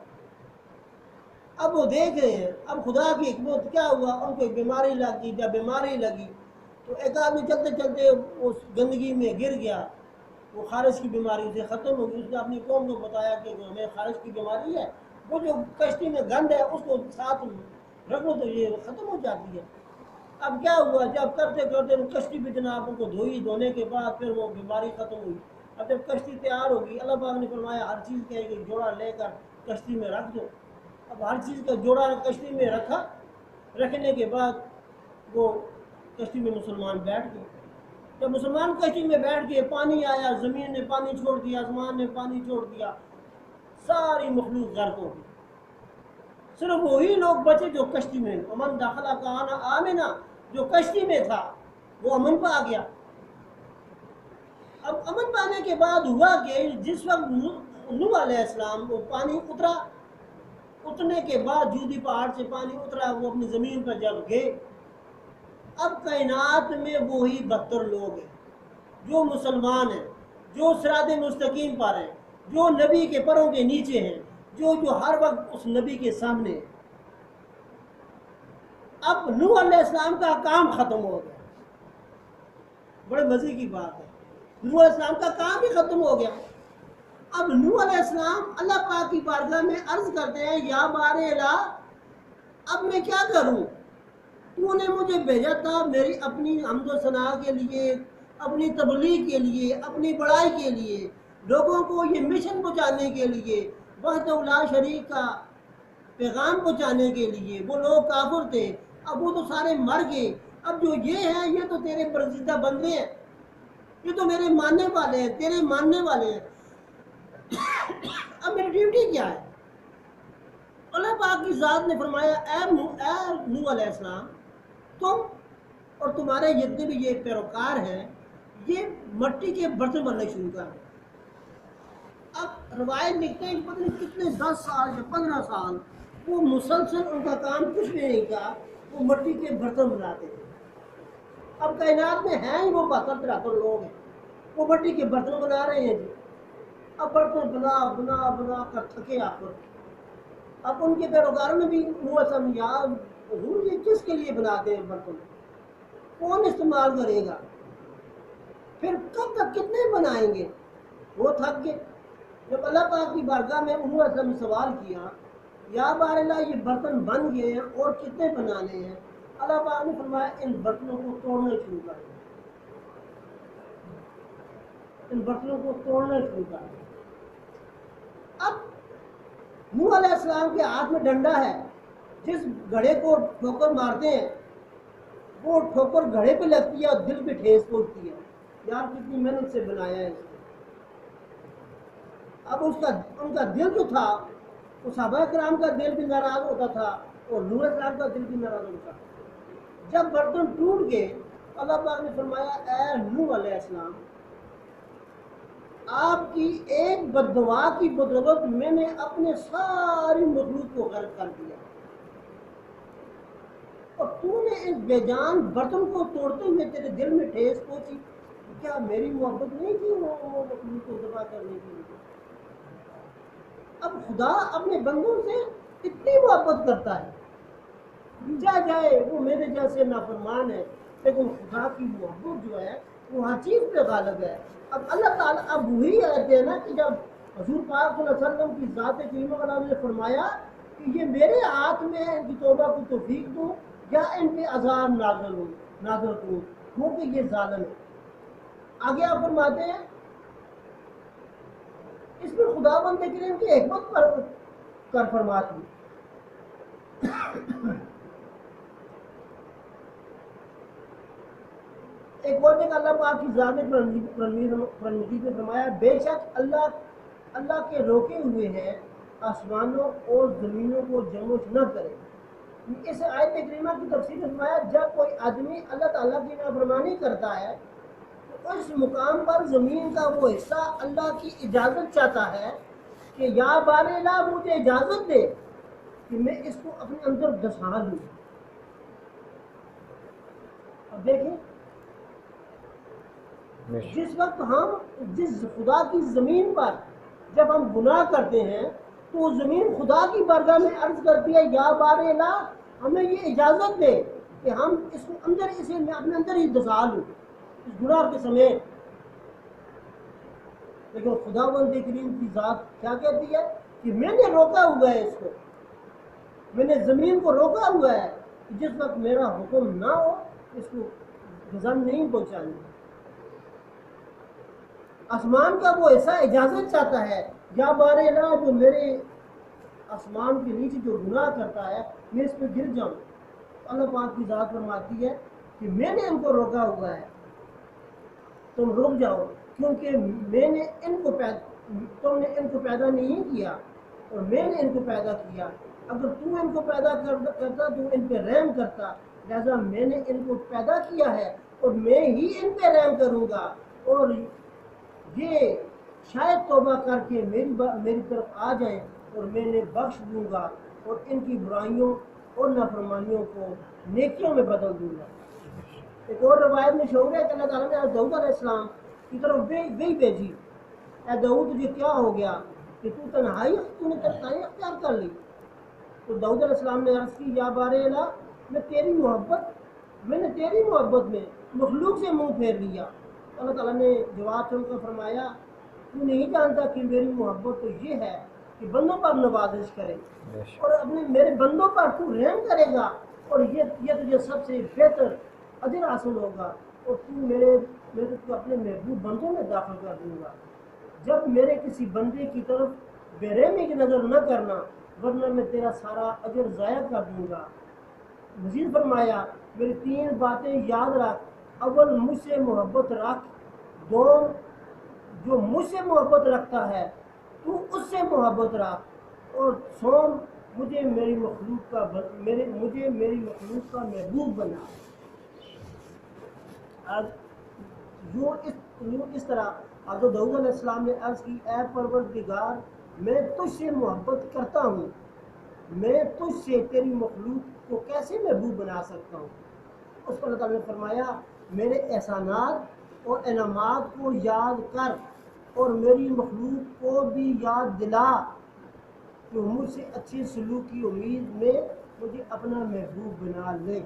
اب وہ دیکھ رہے ہیں اب خدا کی حکمت کیا ہوا، ان کو ایک بیماری لگ گئی۔ جب بیماری لگی تو ایک آدمی چلتے چلتے اس گندگی میں گر گیا، وہ خارش کی بیماری سے ختم ہو گئی۔ اس نے اپنی قوم کو بتایا کہ ہمیں خارش کی بیماری ہے، وہ جو کشتی میں گند ہے اس کو ساتھ رکھ لو تو یہ ختم ہو جاتی ہے۔ اب کیا ہوا، جب کرتے کرتے کشتی بھی جناب ان کو دھوئی، دھونے کے بعد پھر وہ بیماری ختم ہوئی۔ اب جب کشتی تیار ہوگی، اللہ پاک نے فرمایا ہر چیز کا ایک جوڑا لے کر کشتی میں رکھ دو۔ اب ہر چیز کا جوڑا کشتی میں رکھا، رکھنے کے بعد وہ کشتی میں مسلمان بیٹھ گئے۔ جب مسلمان کشتی میں بیٹھ گئے، پانی آیا، زمین نے پانی چھوڑ دیا، آسمان نے پانی چھوڑ دیا، ساری مخلوق غرق ہو گئی۔ صرف وہی لوگ بچے جو کشتی میں، امن داخلہ کہانا آمنا، جو کشتی میں تھا وہ امن پا گیا۔ اب امن پانے کے بعد ہوا کہ جس وقت نوح علیہ السلام وہ پانی اترا، اترنے کے بعد جودی پہاڑ سے پانی اترا، وہ اپنی زمین پر جب گئے، اب کائنات میں وہی 72 لوگ ہیں جو مسلمان ہیں، جو صراط مستقیم پر ہیں، جو نبی کے پروں کے نیچے ہیں، جو ہر وقت اس نبی کے سامنے ہیں۔ اب نوح علیہ السلام کا کام ختم ہو گیا۔ بڑے مزے کی بات ہے، نوح علیہ السلام کا کام ہی ختم ہو گیا۔ اب نوح علیہ السلام اللہ پاک کی بارگاہ میں عرض کرتے ہیں یا بار الہ، اب میں کیا کروں؟ تو نے مجھے بھیجا تھا میری اپنی حمد و ثنا کے لیے، اپنی تبلیغ کے لیے، اپنی بڑائی کے لیے، لوگوں کو یہ مشن پہنچانے کے لیے، وحدہ لا شریک کا پیغام پہنچانے کے لیے۔ وہ لوگ کافر تھے، اب وہ تو سارے مر گئے، اب جو یہ ہیں یہ تو تیرے برگزیدہ بندے ہیں، یہ تو میرے ماننے والے ہیں، تیرے ماننے والے ہیں۔ اب میری ڈیوٹی کیا ہے؟ اللہ پاک کی ذات نے فرمایا اے نوح علیہ السلام، تم اور تمہارے جتنے بھی یہ پیروکار ہیں یہ مٹی کے برتن بننے شروع کر دیں۔ اب روایت لکھتے ہیں پتہ نہیں کتنے 10 سال یا 15 سال وہ مسلسل ان کا کام کچھ بھی نہیں تھا، وہ مٹی کے برتن بناتے تھے۔ اب کائنات میں ہیں ہی وہ 72-73 لوگ ہیں، وہ مٹی کے برتن بنا رہے ہیں جی۔ اب برتن بنا بنا بنا کر تھکے آپ پر۔ اب ان کے پیروکاروں نے بھی ہوا سمجھا حضور یہ کس کے لیے بناتے ہیں برتن، کون استعمال کرے گا، پھر کب تک کتنے بنائیں گے؟ وہ تھک گئے۔ جب اللہ پاک کی بارگاہ میں انہوں نے سوال کیا یا بار اللہ یہ برتن بن گئے ہیں اور کتنے بنانے ہیں، اللہ پاک نے فرمایا ان برتنوں کو توڑنا شروع کر دیں، ان برتنوں کو توڑنا شروع کر دیں۔ اب نوح علیہ السلام کے ہاتھ میں ڈنڈا ہے، جس گھڑے کو ٹھوکر مارتے ہیں وہ ٹھوکر گھڑے پہ لگتی ہے اور دل پہ ٹھیس پہنچتی ہے، یار کتنی محنت سے بنایا ہے اس کو۔ اب ان کا دل جو تھا وہ صحابہ کرام کا دل بھی ناراض ہوتا تھا اور نوح علیہ السلام کا دل بھی ناراض ہوتا تھا۔ جب برتن ٹوٹ گئے اللہ پاک نے فرمایا اے نوح علیہ السلام، آپ کی ایک بددعا کی بدولت میں نے اپنے ساری مخلوق کو غرق کر دیا۔ اور تو نے اس بے جان برتن کو توڑتے ہوئے تیرے دل میں ٹھیس پہنچی، کیا میری محبت نہیں تھی وہ مخلوق کو ذبح کرنے کے لیے؟ اب خدا اپنے بندوں سے اتنی محبت کرتا ہے، جائے وہ میرے جیسے نافرمان ہے، لیکن خدا کی محبت جو ہے وہ ہر چیز پہ غالب ہے۔ اب اللہ تعالیٰ اب وہی کہتے ہیں نا کہ جب حضور پاک صلی اللہ علیہ وسلم کی ذات کریمہ والا نے فرمایا کہ یہ میرے ہاتھ میں ہے، ان کی توبہ کو توفیق دوں یا ان پہ عذاب نازل کروں، کیونکہ یہ ظالم ہے۔ آگے آپ فرماتے ہیں اس میں خدا بند کریم کی حکمت پر کر فرماتی۔ ایک اور جگہ اللہ پاک کی ذات قرآن مجید میں فرمایا بے شک اللہ کے روکے ہوئے ہیں آسمانوں اور زمینوں کو جمع نہ کرے۔ اس آیت کریمہ کی تفسیر میں فرمایا جب کوئی آدمی اللہ تعالیٰ کی نافرمانی کرتا ہے تو اس مقام پر زمین کا وہ حصہ اللہ کی اجازت چاہتا ہے کہ یا بار الہ مجھے اجازت دے کہ میں اس کو اپنے اندر دسا لوں۔ اب دیکھیں جس وقت جس خدا کی زمین پر جب ہم گناہ کرتے ہیں تو وہ زمین خدا کی بارگاہ میں عرض کرتی ہے یا بار الہ ہمیں یہ اجازت دے کہ ہم اس کو اسے میں اپنے اندر ہی دسا لوں اس گناہ کے سمیت۔ لیکن خدا بند کریم کی ذات کیا کہتی ہے کہ میں نے روکا ہوا ہے، اس کو میں نے زمین کو روکا ہوا ہے کہ جس وقت میرا حکم نہ ہو اس کو غذا نہیں پہنچانی۔ آسمان کا وہ ایسا اجازت چاہتا ہے یا بار الہ جو میرے آسمان کے نیچے جو گناہ کرتا ہے میں اس پہ گر جاؤں۔ اللہ پاک کی ذات فرماتی ہے کہ میں نے ان کو روکا ہوا ہے، تم رک جاؤ کیونکہ میں نے تم نے ان کو پیدا نہیں کیا اور میں نے ان کو پیدا کیا۔ اگر تو ان کو پیدا کرتا تو ان پہ رحم کرتا، لہذا میں نے ان کو پیدا کیا ہے اور میں ہی ان پہ رحم کروں گا، اور یہ شاید توبہ کر کے میری طرف آ جائیں اور میں نے بخش دوں گا اور ان کی برائیوں اور نافرمانیوں کو نیکیوں میں بدل دوں گا۔ ایک اور روایت میں شعور ہے کہ اللہ تعالیٰ نے داؤد علیہ السلام کی طرف وہی بھیجی، اے داؤد تجھے کیا ہو گیا کہ تو نے تنہائی اختیار کر لی؟ تو داؤد علیہ السلام نے عرض کی یا بار الہ میں نے تیری محبت میں مخلوق سے منہ پھیر لیا۔ اللہ تعالیٰ نے جواب سن کر فرمایا تو نہیں جانتا کہ میری محبت تو یہ ہے کہ بندوں پر نوازش کرے اور میرے بندوں پر تو رحم کرے گا، اور یہ تجھے سب سے بہتر اجر حاصل ہوگا، اور تو میرے کو اپنے محبوب بندوں میں داخل کر دوں گا۔ جب میرے کسی بندے کی طرف بے رحمی کی نظر نہ کرنا ورنہ میں تیرا سارا اجر ضائع کر دوں گا۔ مزید فرمایا میری 3 باتیں یاد رکھ، اول مجھ سے محبت رکھ، دوم جو مجھ سے محبت رکھتا ہے تو اس سے محبت رکھ، اور سوم مجھے میری مخلوق کا محبوب بنا۔ اس طرح حضرت داؤد علیہ السلام نے عرض کی اے پروردگار میں تجھ سے محبت کرتا ہوں، میں تجھ سے تیری مخلوق کو کیسے محبوب بنا سکتا ہوں؟ اس پر اللہ تعالیٰ نے فرمایا میرے احسانات اور انعامات کو یاد کر اور میری مخلوق کو بھی یاد دلا کہ مجھ سے اچھے سلوک کی امید میں مجھے اپنا محبوب بنا لے۔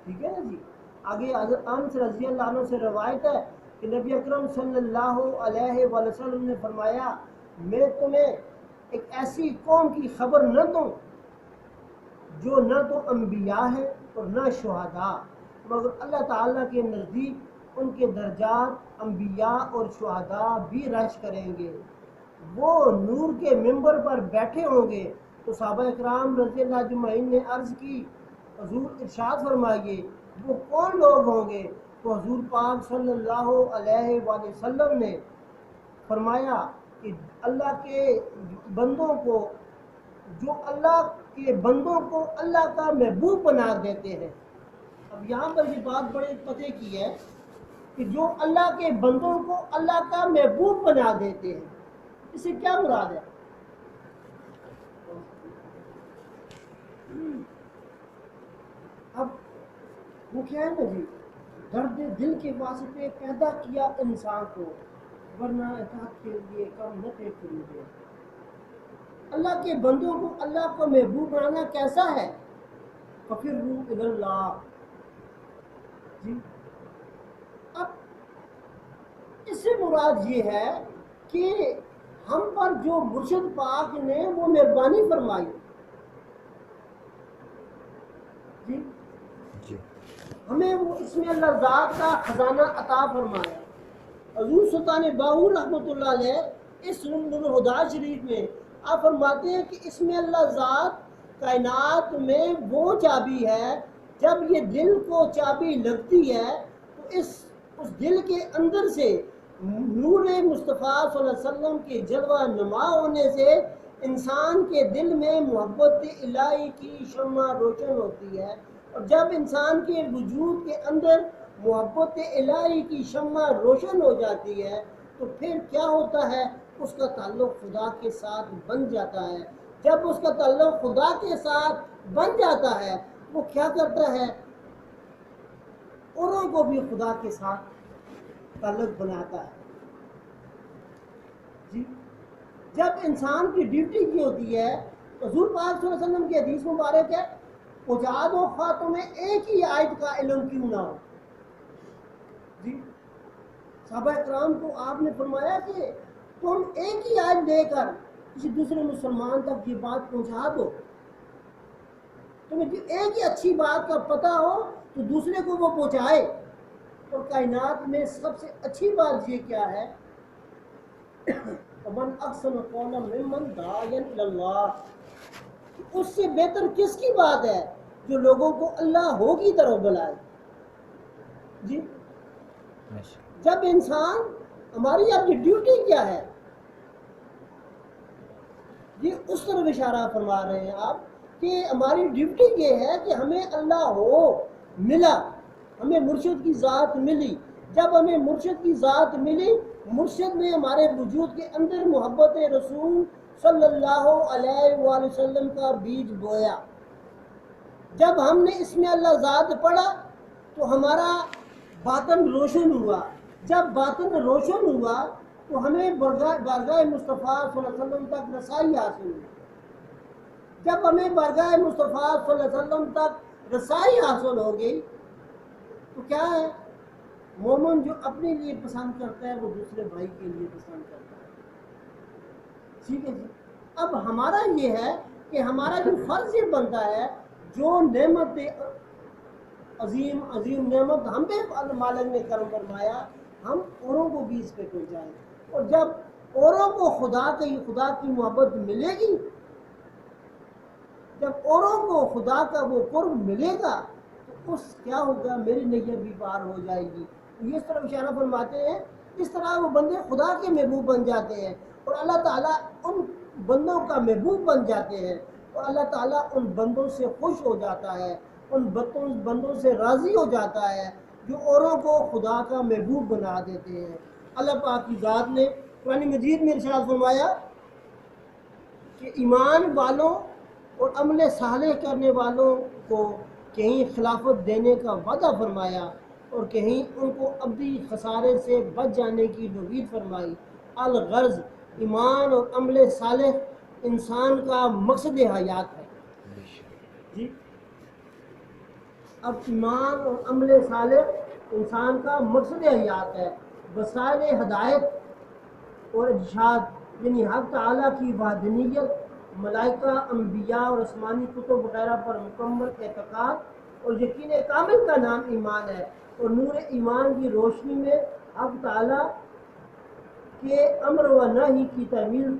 ٹھیک ہے نا جی؟ آگے حضرت انس رضی اللہ عنہ سے روایت ہے کہ نبی اکرم صلی اللہ علیہ وسلم نے فرمایا میں تمہیں ایک ایسی قوم کی خبر نہ دوں جو نہ تو انبیاء ہے اور نہ شہداء، مگر اللہ تعالیٰ کے نزدیک ان کے درجات انبیاء اور شہداء بھی رش کریں گے، وہ نور کے ممبر پر بیٹھے ہوں گے۔ تو صحابہ اکرام رضی اللہ اجمعین نے عرض کی حضور ارشاد فرمائیے وہ کون لوگ ہوں گے؟ تو حضور پاک صلی اللہ علیہ وآلہ وسلم نے فرمایا کہ اللہ کے بندوں کو جو اللہ کے بندوں کو اللہ کا محبوب بنا دیتے ہیں۔ اب یہاں پر یہ بات بڑے پتے کی ہے کہ جو اللہ کے بندوں کو اللہ کا محبوب بنا دیتے ہیں، اس سے کیا مراد ہے؟ وہ کیا ہے نا جی، درد دل کے واسطے پیدا کیا انسان کو، ورنہ اطاعت کے لیے کم نہ تھے خریدے۔ اللہ کے بندوں کو اللہ کو محبوب بنانا کیسا ہے؟ فَفِرُّوا إِلَى اللَّهِ۔ جی اب اس سے مراد یہ ہے کہ ہم پر جو مرشد پاک نے وہ مہربانی فرمائی، جی جی ہمیں وہ اسم اللہ ذات کا خزانہ عطا فرمایا۔ حضور سلطان باہو رحمۃ اللہ علیہ اس نور الہدیٰ شریف میں آپ فرماتے ہیں کہ اسم اللہ ذات کائنات میں وہ چابی ہے، جب یہ دل کو چابی لگتی ہے تو اس دل کے اندر سے نور مصطفیٰ صلی اللہ علیہ وسلم کے جلوہ نما ہونے سے انسان کے دل میں محبت الہی کی شمع روشن ہوتی ہے، اور جب انسان کے وجود کے اندر محبت الہی کی شمع روشن ہو جاتی ہے تو پھر کیا ہوتا ہے؟ اس کا تعلق خدا کے ساتھ بن جاتا ہے۔ جب اس کا تعلق خدا کے ساتھ بن جاتا ہے وہ کیا کرتا ہے؟ اوروں کو بھی خدا کے ساتھ تعلق بناتا ہے۔ جی جب انسان کی ڈیوٹی کی ہوتی ہے، حضور پاک صلی اللہ علیہ وسلم کی حدیث مبارک ہے، اجاد و خاتوں میں ایک ہی آیت کا علم کیوں نہ ہو۔ جی صحابہ کرام کو آپ نے فرمایا کہ تم ایک ہی آیت لے کر کسی دوسرے مسلمان تک یہ بات پہنچا دو، تمہیں ایک ہی اچھی بات کا پتہ ہو تو دوسرے کو وہ پہنچائے۔ اور کائنات میں سب سے اچھی بات یہ کیا ہے؟ وَمَنْ أَحْسَنُ قَوْلًا مِّمَّنْ دَعَا إِلَى اللَّهِ، اس سے بہتر کس کی بات ہے جو لوگوں کو اللہ ہو کی طرف بلائے۔ جی جب انسان ہماری اب یہ ڈیوٹی کیا ہے، یہ اس طرف اشارہ فرما رہے ہیں آپ کہ ہماری ڈیوٹی یہ ہے کہ ہمیں اللہ ہو ملا، ہمیں مرشد کی ذات ملی۔ جب ہمیں مرشد کی ذات ملی، مرشد نے ہمارے وجود کے اندر محبت رسول صلی اللہ علیہ وآلہ وسلم کا بیج بویا۔ جب ہم نے اسم اللہ ذات پڑھا تو ہمارا باطن روشن ہوا، جب باطن روشن ہوا تو ہمیں بارگاہ مصطفیٰ صلی اللہ علیہ وسلم تک رسائی حاصل ہوئی۔ جب ہمیں بارگاہ مصطفیٰ صلی اللہ علیہ وسلم تک رسائی حاصل ہو گئی تو کیا ہے؟ مومن جو اپنے لیے پسند کرتا ہے وہ دوسرے بھائی کے لیے پسند کرتا ہے۔ ٹھیک ہے جی، اب ہمارا یہ ہے کہ ہمارا جو فرض یہ بنتا ہے، جو نعمت عظیم نعمت ہم پہ مالک نے کرم فرمایا، ہم اوروں کو بھی اس پہ پہنچائیں۔ اور جب اوروں کو خدا کی محبت ملے گی، جب اوروں کو خدا کا وہ قرب ملے گا تو اس کیا ہوگا؟ میری نیت بھی پار ہو جائے گی۔ یہ اس طرح اشارہ فرماتے ہیں، اس طرح وہ بندے خدا کے محبوب بن جاتے ہیں اور اللہ تعالیٰ ان بندوں کا محبوب بن جاتے ہیں، اور اللہ تعالیٰ ان بندوں سے خوش ہو جاتا ہے، ان بندوں سے راضی ہو جاتا ہے جو اوروں کو خدا کا محبوب بنا دیتے ہیں۔ اللہ پاک کی ذات نے قرآن مجید میں ارشاد فرمایا کہ ایمان والوں اور عمل صالح کرنے والوں کو کہیں خلافت دینے کا وعدہ فرمایا اور کہیں ان کو ابدی خسارے سے بچ جانے کی وعید فرمائی۔ الغرض ایمان اور عمل صالح انسان کا مقصد حیات ہے۔ جی اب ایمان اور عمل صالح انسان کا مقصد حیات ہے۔ وسائل ہدایت اور ارشاد یعنی حق تعالیٰ کی وحدانیت، ملائکہ، انبیاء اور آسمانی کتب وغیرہ پر مکمل اعتقاد اور یقین کامل کا نام ایمان ہے، اور نور ایمان کی روشنی میں حق تعالیٰ کے امر و نہی کی تعمیل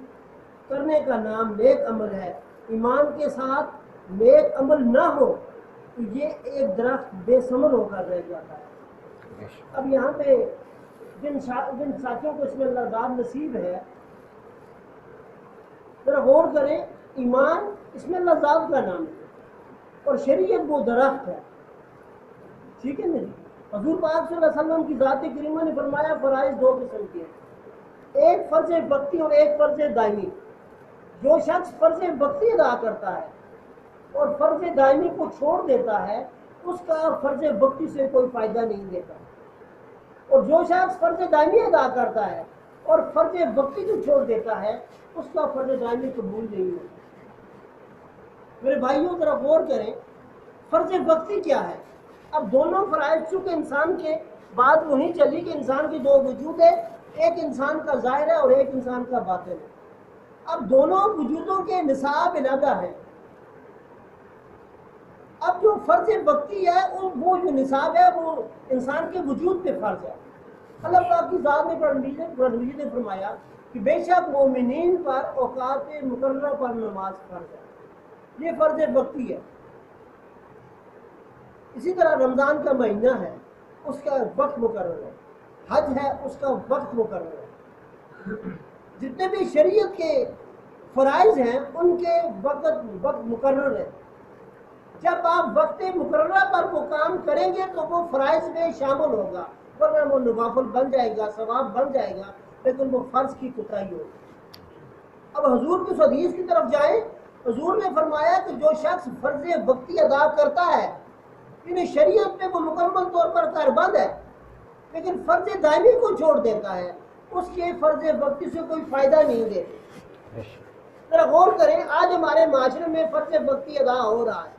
کرنے کا نام نیک عمل ہے۔ ایمان کے ساتھ نیک عمل نہ ہو تو یہ ایک درخت بے ثمر ہو کر رہ جاتا ہے۔ اب یہاں پہ جن ساتھیوں کو اس میں اللہ ذات نصیب ہے، ذرا غور کریں، ایمان اس میں اللہ ذات کا نام ہے اور شریعت وہ درخت ہے۔ ٹھیک ہے نا جی؟ حضور پاک صلی اللہ علیہ وسلم کی ذات کریمہ نے فرمایا فرائض دو قسم کے ہیں، ایک فرض وقتی اور ایک فرض دائمی۔ جو شخص فرض وقتی ادا کرتا ہے اور فرض دائمی کو چھوڑ دیتا ہے اس کا فرض وقتی سے کوئی فائدہ نہیں دیتا، اور جو شخص فرض دائمی ادا کرتا ہے اور فرض وقتی کو چھوڑ دیتا ہے اس کا فرض دائمی قبول نہیں ہوتا۔ میرے بھائیوں ذرا غور کریں، فرض وقتی کیا ہے؟ اب دونوں فرائض چونکہ انسان کے بات وہیں چلی کہ انسان کے دو وجود ہے، ایک انسان کا ظاہر ہے اور ایک انسان کا باطن ہے۔ اب دونوں وجودوں کے نصاب علیحدہ ہے۔ اب جو فرض وقتی ہے وہ جو نصاب ہے وہ انسان کے وجود پہ فرض ہے۔ اللہ پاک کی ذات نے قرآن مجید نے فرمایا کہ بے شک مومنین پر اوقات مقررہ پر نماز فرض ہے، یہ فرض وقتی ہے۔ اسی طرح رمضان کا مہینہ ہے، اس کا وقت مقرر ہے، حج ہے اس کا وقت مقرر ہے، جتنے بھی شریعت کے فرائض ہیں ان کے وقت مقرر ہے۔ جب آپ وقت مقررہ پر وہ کام کریں گے تو وہ فرائض میں شامل ہوگا، ورنہ وہ نوافل بن جائے گا، ثواب بن جائے گا، لیکن وہ فرض کی کوتاہی ہوگی۔ اب حضور کی حدیث کی طرف جائیں، حضور نے فرمایا کہ جو شخص فرض وقتی ادا کرتا ہے یعنی شریعت میں وہ مکمل طور پر کاربند ہے، لیکن فرض دائمی کو چھوڑ دیتا ہے، اس کے فرض وقتی سے کوئی فائدہ نہیں دیتے۔ ذرا غور کریں، آج ہمارے معاشرے میں فرض وقتی ادا ہو رہا ہے،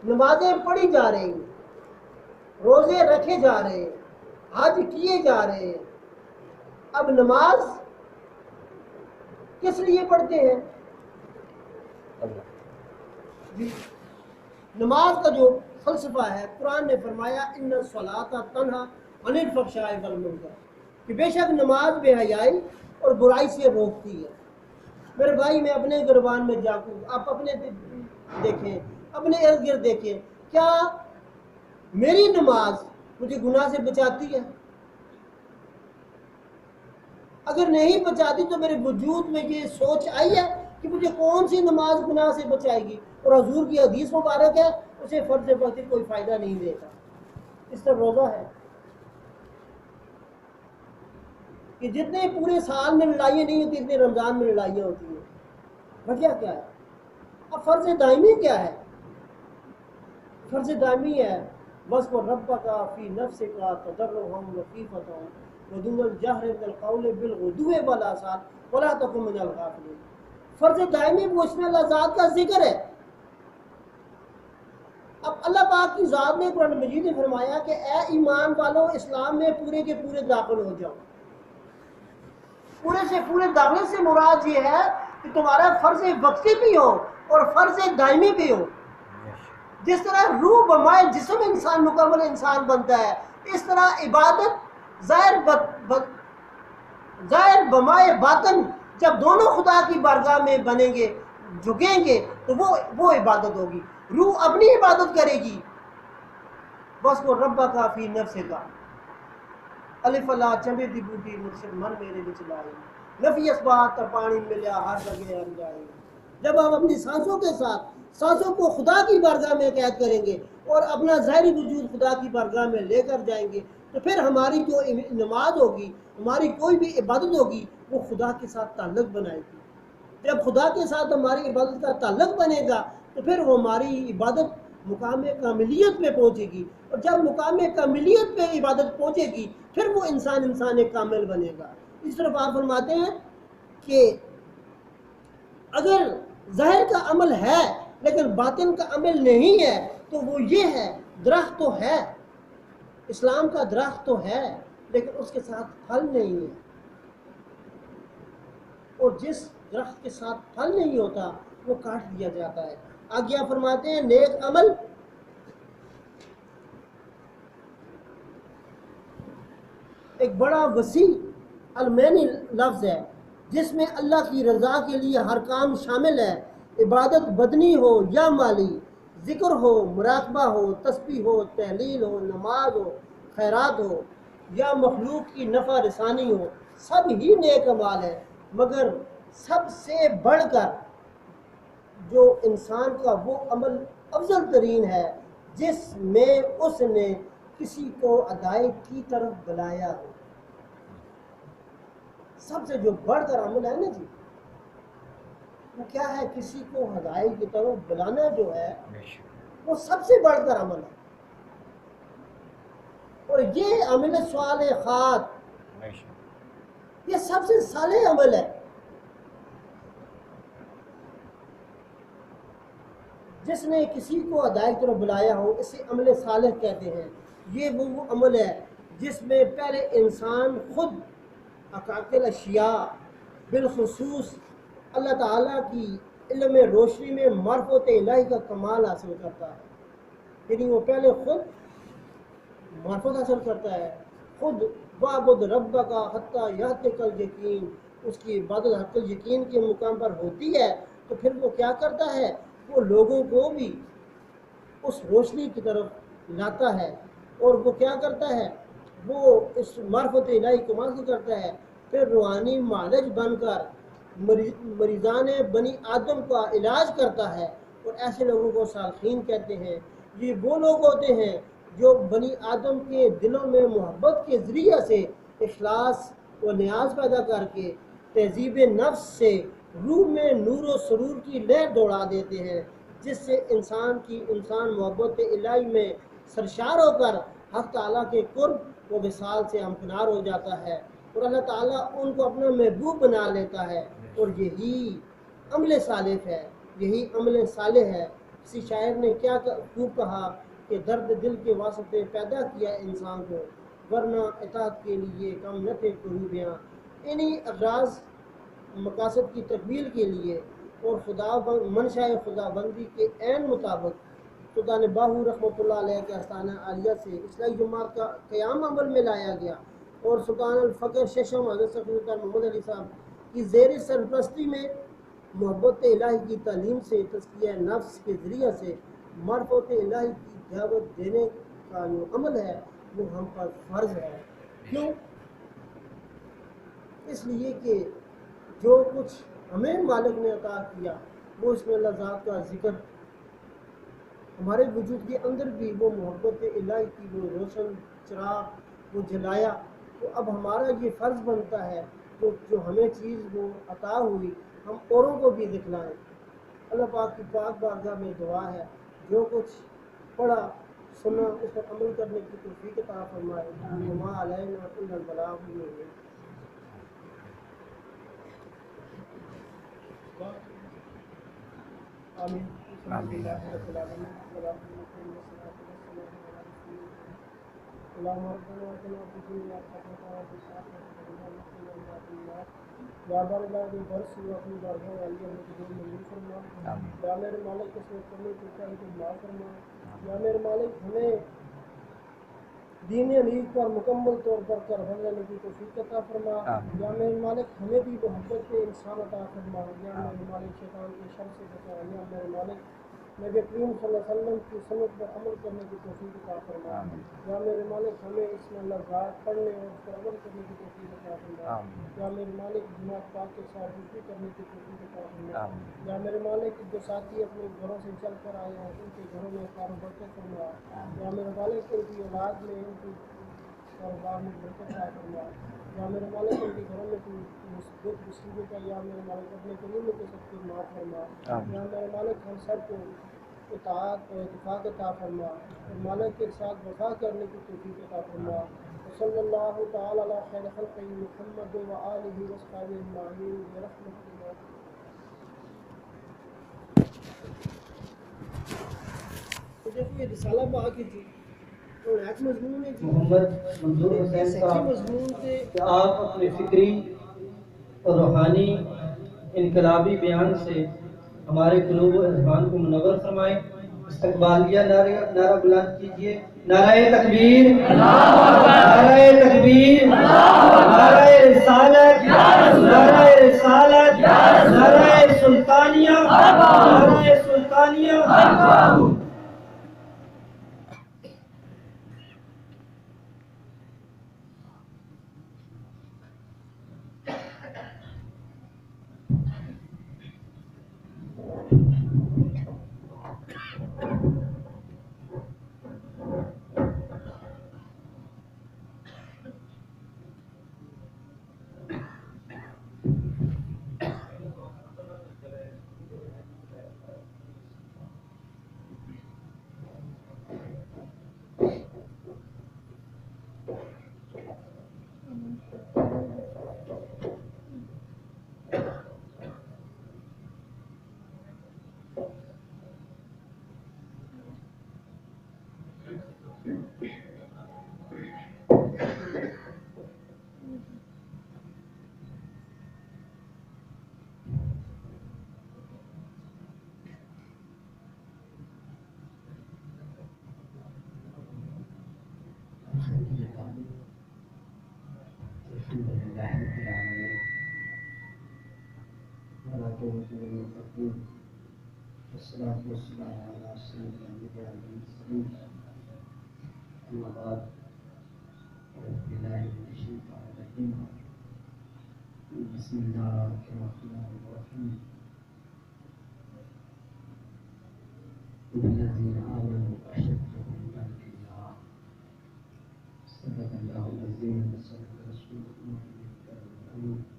نمازیں پڑھی جا رہی ہیں، روزے رکھے جا رہے ہیں، حج کیے جا رہے ہیں۔ اب نماز کس لیے پڑھتے ہیں؟ جی، نماز کا جو فلسفہ ہے، قرآن نے فرمایا ان الصلاۃ تنہی عن الفحشاء والمنکر، کہ بے شک نماز بے حیائی اور برائی سے روکتی ہے۔ میرے بھائی میں اپنے گربان میں جاگوں، آپ اپنے دیکھیں، اپنے ارد گرد دیکھیں، کیا میری نماز مجھے گناہ سے بچاتی ہے؟ اگر نہیں بچاتی تو میرے وجود میں یہ سوچ آئی ہے کہ مجھے کون سی نماز گناہ سے بچائے گی؟ اور حضور کی حدیث مبارک ہے اسے فرض وقتی کوئی فائدہ نہیں دیتا۔ اس طرح روزہ ہے کہ جتنے پورے سال میں لڑائیاں نہیں ہوتی اتنے رمضان میں لڑائیاں ہوتی ہیں۔ وجہ کیا ہے؟ اب فرض دائمی کیا ہے؟ فرض دائمی ہے وَاذْكُر رَبَّكَ فِي نَفْسِكَ تَضَرُّعًا وَخِيفَةً وَدُونَ الْجَهْرِ مِنَ الْقَوْلِ بِالْغُدُوِّ وَالْآصَالِ وَلَا تَكُن مِنَ الْغَافِلِينَ۔ فرض دائمی وہ اس میں اللہ ذات کا ذکر ہے۔ اب اللہ پاک کی ذات نے قرآن مجید نے فرمایا کہ اے ایمان والو اسلام میں پورے کے پورے داخل ہو جاؤ۔ پورے سے پورے داخلے سے مراد یہ ہے کہ تمہارا فرض وقتی بھی ہو اور فرض دائمی بھی ہو۔ جس طرح روح بمائے جسم انسان مکمل انسان بنتا ہے، اس طرح عبادت ظاہر بمائے باطن جب دونوں خدا کی بارگاہ میں بنیں گے، جھکیں گے تو وہ عبادت ہوگی۔ روح اپنی عبادت کرے گی، وَاذْكُر رَبَّكَ فِي نَفْسِكَ الف اللہ چمے دی بوٹی مرشد من میرے وچ لائی، نفی اسبات پانی ملیا ہر جگہ ہر جائے۔ جب ہم اپنی سانسوں کے ساتھ سانسوں کو خدا کی بارگاہ میں قید کریں گے اور اپنا ظاہری وجود خدا کی بارگاہ میں لے کر جائیں گے تو پھر ہماری جو نماز ہوگی، ہماری کوئی بھی عبادت ہوگی، وہ خدا کے ساتھ تعلق بنائے گی۔ جب خدا کے ساتھ ہماری عبادت کا تعلق بنے گا تو پھر وہ ہماری عبادت مقام کاملیت پہ پہنچے گی، اور جب مقام کاملیت پہ عبادت پہنچے گی پھر وہ انسان کامل بنے گا۔ اس طرف آپ فرماتے ہیں کہ اگر ظاہر کا عمل ہے لیکن باطن کا عمل نہیں ہے تو وہ یہ ہے، درخت تو ہے، اسلام کا درخت تو ہے لیکن اس کے ساتھ پھل نہیں ہے، اور جس درخت کے ساتھ پھل نہیں ہوتا وہ کاٹ دیا جاتا ہے۔ آگے آپ فرماتے ہیں نیک عمل ایک بڑا وسیع المعنی لفظ ہے جس میں اللہ کی رضا کے لیے ہر کام شامل ہے، عبادت بدنی ہو یا مالی، ذکر ہو، مراقبہ ہو، تسبیح ہو، تحلیل ہو، نماز ہو، خیرات ہو یا مخلوق کی نفع رسانی ہو، سب ہی نیک اعمال ہے، مگر سب سے بڑھ کر جو انسان کا وہ عمل افضل ترین ہے جس میں اس نے کسی کو ادائے کی طرف بلایا ہو۔ سب سے جو بڑھ کر عمل ہے نا جی، وہ کیا ہے؟ کسی کو ہدایت کی طرف بلانا جو ہے وہ سب سے بڑھ کر عمل ہے۔ اور یہ عمل صالحات بے شک یہ سب سے صالح عمل ہے. جس نے کسی کو ہدایت طرف بلایا ہو اسے عمل صالح کہتے ہیں. یہ وہ عمل ہے جس میں پہلے انسان خود حقائق اشیاء بالخصوص اللہ تعالیٰ کی علم روشنی میں معرفت الہی کا کمال حاصل کرتا ہے. یعنی وہ پہلے خود معرفت حاصل کرتا ہے، خود وعبد ربک حتی یاتک الیقین، اس کی عبادت حق یقین کے مقام پر ہوتی ہے تو پھر وہ کیا کرتا ہے، وہ لوگوں کو بھی اس روشنی کی طرف لاتا ہے. اور وہ کیا کرتا ہے، وہ اس معرفت الہی کو حاصل کرتا ہے، پھر روحانی معالج بن کر مریضان بنی آدم کا علاج کرتا ہے. اور ایسے لوگوں کو صالحین کہتے ہیں. یہ وہ لوگ ہوتے ہیں جو بنی آدم کے دلوں میں محبت کے ذریعے سے اخلاص و نیاز پیدا کر کے تہذیب نفس سے روح میں نور و سرور کی لہر دوڑا دیتے ہیں، جس سے انسان محبت الہی میں سرشار ہو کر حق تعالیٰ کے قرب و وصال سے ہمکنار ہو جاتا ہے اور اللہ تعالیٰ ان کو اپنا محبوب بنا لیتا ہے. اور یہی عمل صالح ہے، یہی عمل صالح ہے. کسی شاعر نے کیا خوب کہا کہ درد دل کے واسطے پیدا کیا انسان کو، ورنہ اطاعت کے لیے کم نہ تھے قلوبیاں. انہی اغراض مقاصد کی تکمیل کے لیے اور منشاء خدا بندی کے عین مطابق خدا نے باہو رحمۃ اللہ علیہ کے آستانہ عالیہ سے اصلاحی جماعت کا قیام عمل میں لایا گیا اور سلطان الفقر ششم حضرت سلطان محمد علی صاحب کی زیر سرپرستی میں محبت الہی کی تعلیم سے تزکیہ نفس کے ذریعے سے معرفت الہی کی دعوت دینے کا جو عمل ہے وہ ہم پر فرض ہے. کیوں؟ اس لیے کہ جو کچھ ہمیں مالک نے عطا کیا وہ اس میں اللہ ذات کا ذکر، ہمارے وجود کے اندر بھی وہ محبت الہی کی وہ روشن چراغ وہ جلایا. تو اب ہمارا یہ فرض بنتا ہے تو جو ہمیں چیز وہ عطا ہوئی ہم اوروں کو بھی دکھلائیں. اللہ پاک کی پاک بارگاہ میں دعا ہے جو کچھ پڑھا سنا اس پر عمل کرنے کی توفیق عطا فرمائے. وما علینا الا البلاغ المبین. آمین. الحمد للہ رب العالمین اللهم ربنا آتنا في الدنيا حسنة وفي الآخرة حسنة وقنا عذاب النار. یا بار اللہ برس ہوا اپنی بارگاہ علی احمد کے دل منظور فرما. یا میرے مالک اس میں کرنے کو چاہے تو معاف فرما. یا میرے مالک ہمیں دین حنیف پر مکمل طور پر کر لینے کی توفیق عطا فرما. یا میرے مالک ہمیں بھی محبت کے انسان عطا فرما. یا میرے مالک شیطان کے شر سے بچا. یا میرے مالک نبی کریم صلی اللہ علیہ وسلم کی سنت پر عمل کرنے کی توفیق عطا فرما. یا میرے مالک ہمیں اس میں لذات پڑھنے اور اس پر عمل کرنے کی توفیق عطا فرما. یا میرے مالک جماعت پاک کے ساتھ ڈیوٹی کرنے کی توفیق عطا فرما. یا میرے مالک جو ساتھی اپنے گھروں سے چل کر آئے ہیں ان کے گھروں میں کاروبار فرما. یا میرے مالک ان کی اولاد میں ان کی کاروبار میں برکت عطا فرما. یا میرے مالک ان کے گھروں میں کوئی مصیبت ہے یا میرے مالک اپنے قریب کے سب کی معاف فرما. یا میرے مالک ہم سب کو اطاعت اور اتفاق عطا فرما اور مالک کے ساتھ وفا کرنے کی توفیق عطا فرما. صلی اللہ تعالی علی خیر خلقہ محمد و آلہ و صحبہ اجمعین برحمتہ اللہ. دیکھو یہ رسالہ پاک کی تھی اور ایک مضمون ہے محمد منظور حسین صاحب مضمون تھے کہ آپ اپنے فکری اور روحانی انقلابی بیان سے ہمارے قلوب و اذہان کو منور فرمائیں. استقبالیہ نعرہ بلند کیجیے. نعرہ تکبیر، نعرہ تکبیر، نعرہ رسالت، نعرہ رسالت، نعرہ سلطانیہ، نعرہ سلطانیہ. أخلاق رسول المتقين والصلاة والسلام على سيد الأنبياء والمرسلين أما بعد أعوذ بالله من الشيطان الرجيم بسم الله الرحمن الرحيم الذين آمنوا أشد حبا لله صدق الله العظيم وصدق رسوله الكريم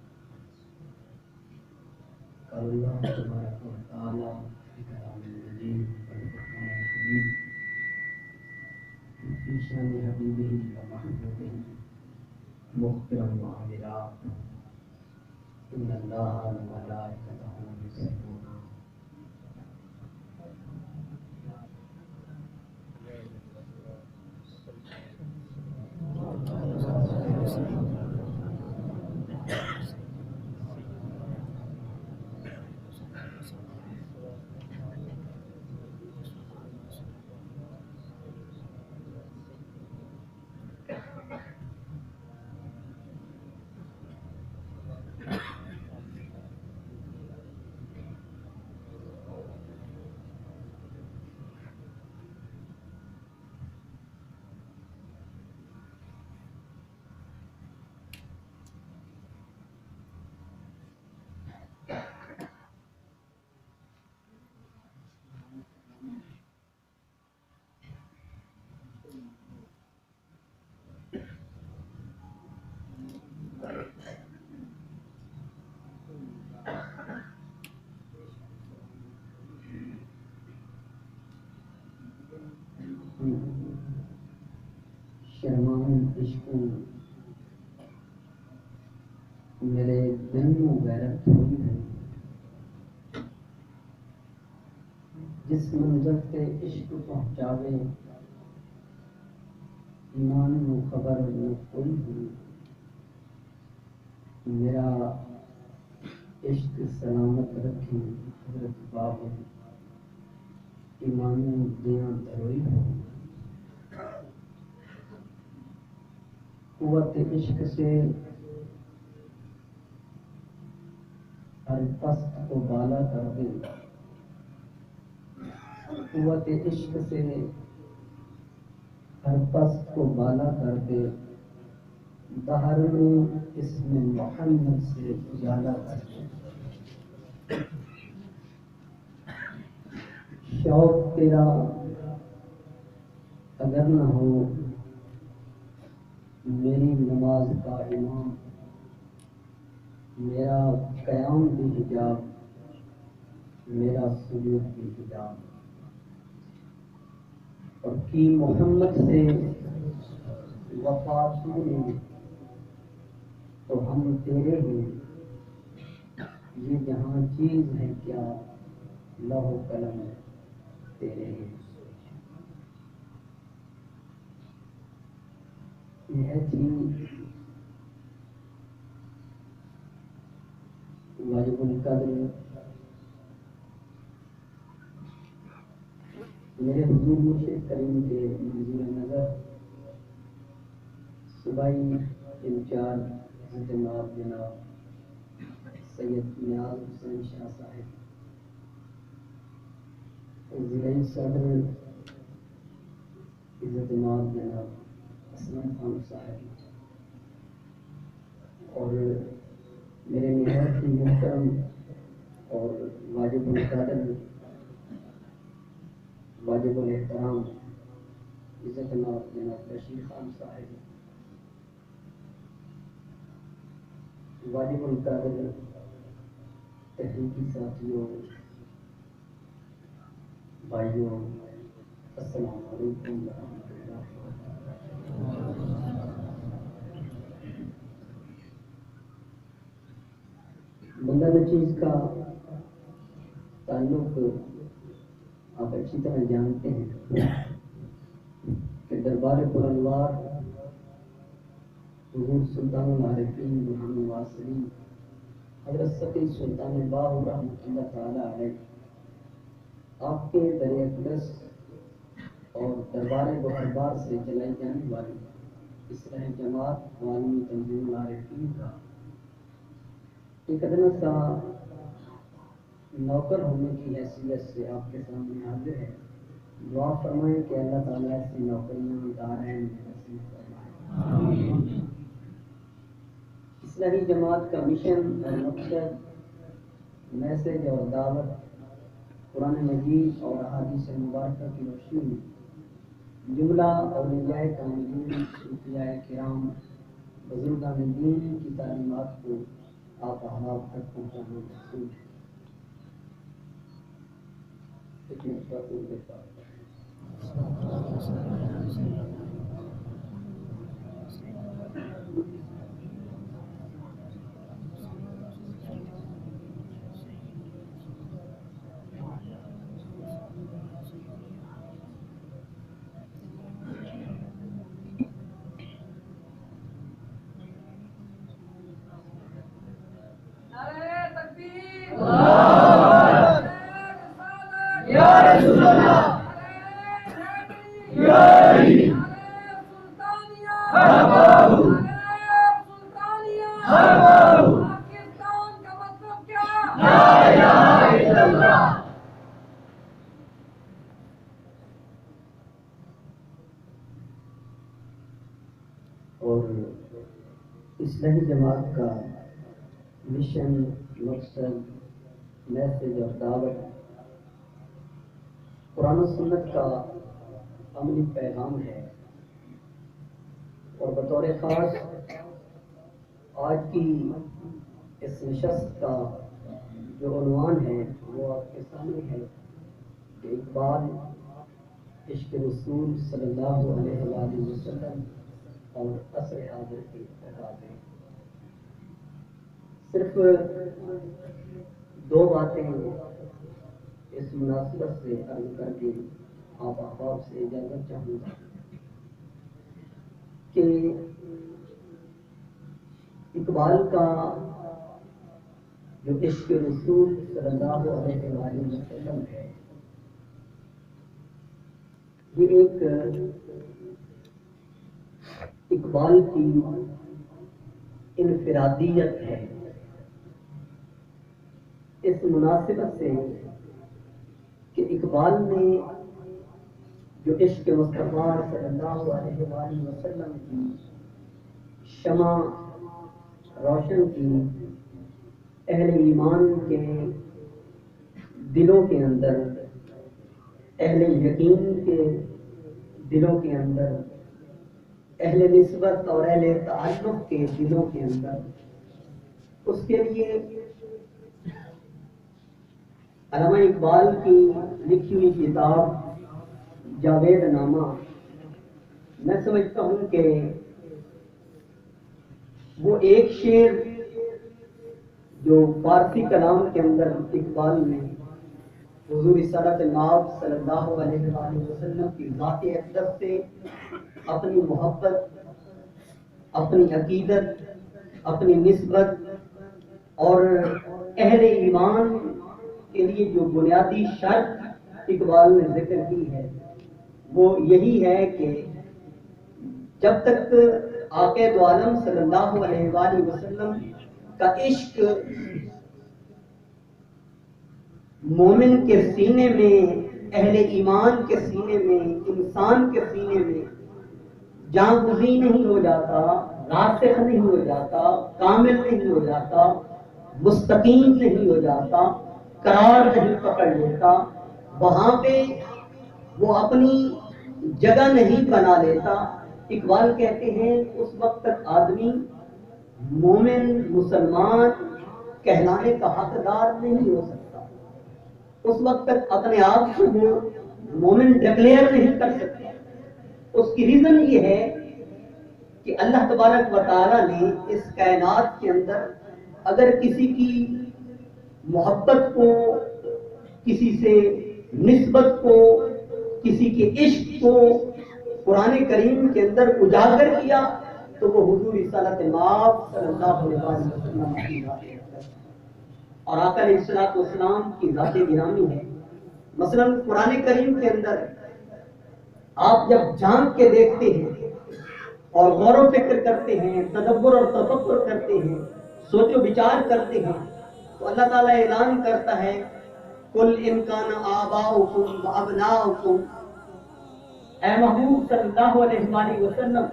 قال الله تبارك وتعالى في كلام المجيد والقرآن الكريم في شأن حبيبه ومحبوبه مخبرا وعاملا إن الله وملائكته يصلون شرمان عشق میرے دل میں غیرت ہوئی ہے جس منزل سے عشق پہنچاوے ایمان و خبر نہ کوئی ہوئی میرا عشق سلامت رکھیں حضرت باب ایمان دیاں دروئی ہو قوت عشق سے ہر پست کو بالا کر دے قوت عشق سے ہر پست کو بالا کر دے دہر میں اسم محمد سے اجالا کر دے شوق تیرا اگر نہ ہو میری نماز کا امام میرا قیام بھی حجاب میرا سجود بھی حجاب اور کی محمد سے وفا تو نے تو ہم تیرے ہیں یہ جہاں چیز ہے کیا لوح و قلم تیرے ہیں یہ تھی واجب القدر میرے حضور مرشد کریم کے منظور نظر صوبائی انچارج جناب سید نیاز حسین شاہ صاحب ضلعی صدر عزت مآب جناب اسلم خان صاحب اور میرے نہایت ہی محترم اور واجب القدر واجب الاحترام عزت مآب جناب رشید خان صاحب واجب القدر تحریکی ساتھیوں بھائیوں السلام علیکم ورحمۃ اللہ بندہ نچیز کا تعلق آپ اچھی طرح جانتے ہیں کہ دربار پرانوار حضور سلطان العارفین محمد واصلی حضرت سقی سلطان باہو رحمۃ اللہ تعالی علیہ آپ کے در اقدس اور دربار گوہربار سے چلائی جانے والی اصلاح جماعت عالمی تنظیم العارفین کا ایک ادنا سا نوکر ہونے کی حیثیت سے آپ کے سامنے حاضر ہے. دعا فرمائیں کہ اللہ تعالیٰ ایسی نوکریاں دارین نصیب فرمائے. اسلامی جماعت کا مشن اور مقصد میسج اور دعوت قرآن مجید اور احادیث مبارکہ کی روشنی میں جملہ اولیاء کاملین، صوفیاء کرام، بزرگان دین کی تعلیمات کو آپ احباب تک پہنچانا مقصود ہے. اور اسلامی جماعت کا مشن، مقصد، میسج اور دعوت قرآن و سنت کا عملی پیغام ہے. اور بطور خاص آج کی اس نشست کا جو عنوان ہے وہ آپ کے سامنے ہے کہ اقبال، عشق رسول صلی اللہ علیہ وآلہ وسلم اور عصر حاضر کی تقاضے. صرف دو باتیں اس مناسبت سے عرض کر کے آپ احباب سے اجازت چاہوں گا کہ اقبال کا جو عشق رسول صلی اللہ علیہ وآلہ وسلم ہے یہ ایک اقبال کی انفرادیت ہے. اس مناسبت سے کہ اقبال نے جو عشق مصطفیٰ صلی اللہ علیہ وآلہ وسلم کی شمع روشن کی اہل ایمان کے دلوں کے اندر، اہل یقین کے دلوں کے اندر، اہل نسبت اور اہل تعلق کے دلوں کے اندر، اس کے لیے علامہ اقبال کی لکھی ہوئی کتاب جاوید نامہ، میں سمجھتا ہوں کہ وہ ایک شعر جو فارسی کلام کے اندر اقبال نے حضور رسالت ناب صلی اللہ علیہ وآلہ وسلم کی ذات اقدس سے اپنی محبت، اپنی عقیدت، اپنی نسبت اور اہل ایمان کے لیے جو بنیادی شرط اقبال نے ذکر کی ہے وہ یہی ہے کہ جب تک آقا دو عالم صلی اللہ علیہ وآلہ وسلم کا عشق مومن کے سینے میں، اہل ایمان کے سینے میں، انسان کے سینے میں جاں گزین نہیں ہو جاتا، راسخ نہیں ہو جاتا، کامل نہیں ہو جاتا، مستقیم نہیں ہو جاتا، قرار نہیں پکڑ لیتا، وہاں پہ وہ اپنی جگہ نہیں بنا لیتا. اقبال کہتے ہیں اس وقت تک آدمی مومن، مسلمان کہلانے کا حقدار نہیں ہو سکتا. اس وقت تک اپنے آپ کو وہ مومن ڈکلیئر نہیں کر سکتا. اس کی ریزن یہ ہے کہ اللہ تبارک و تعالیٰ نے اس کائنات کے اندر اگر کسی کی محبت کو، کسی سے نسبت کو، کسی کے عشق کو قرآن کریم کے اندر اجاگر کیا تو وہ حضور رسالت ناب صلی اللہ علیہ وسلم کی ذات ہے اور آقا علیہ الصلوۃ والسلام کی ذات گرامی ہے. مثلا قرآن کریم کے اندر آپ جب جھانک کے دیکھتے ہیں اور غور و فکر کرتے ہیں، تدبر اور تفکر کرتے ہیں، سوچ و بچار کرتے ہیں تو اللہ تعالیٰ اعلان کرتا ہے قل ان کان آباؤکم و ابناؤکم، اے محبوب صلی اللہ علیہ وآلہ وسلم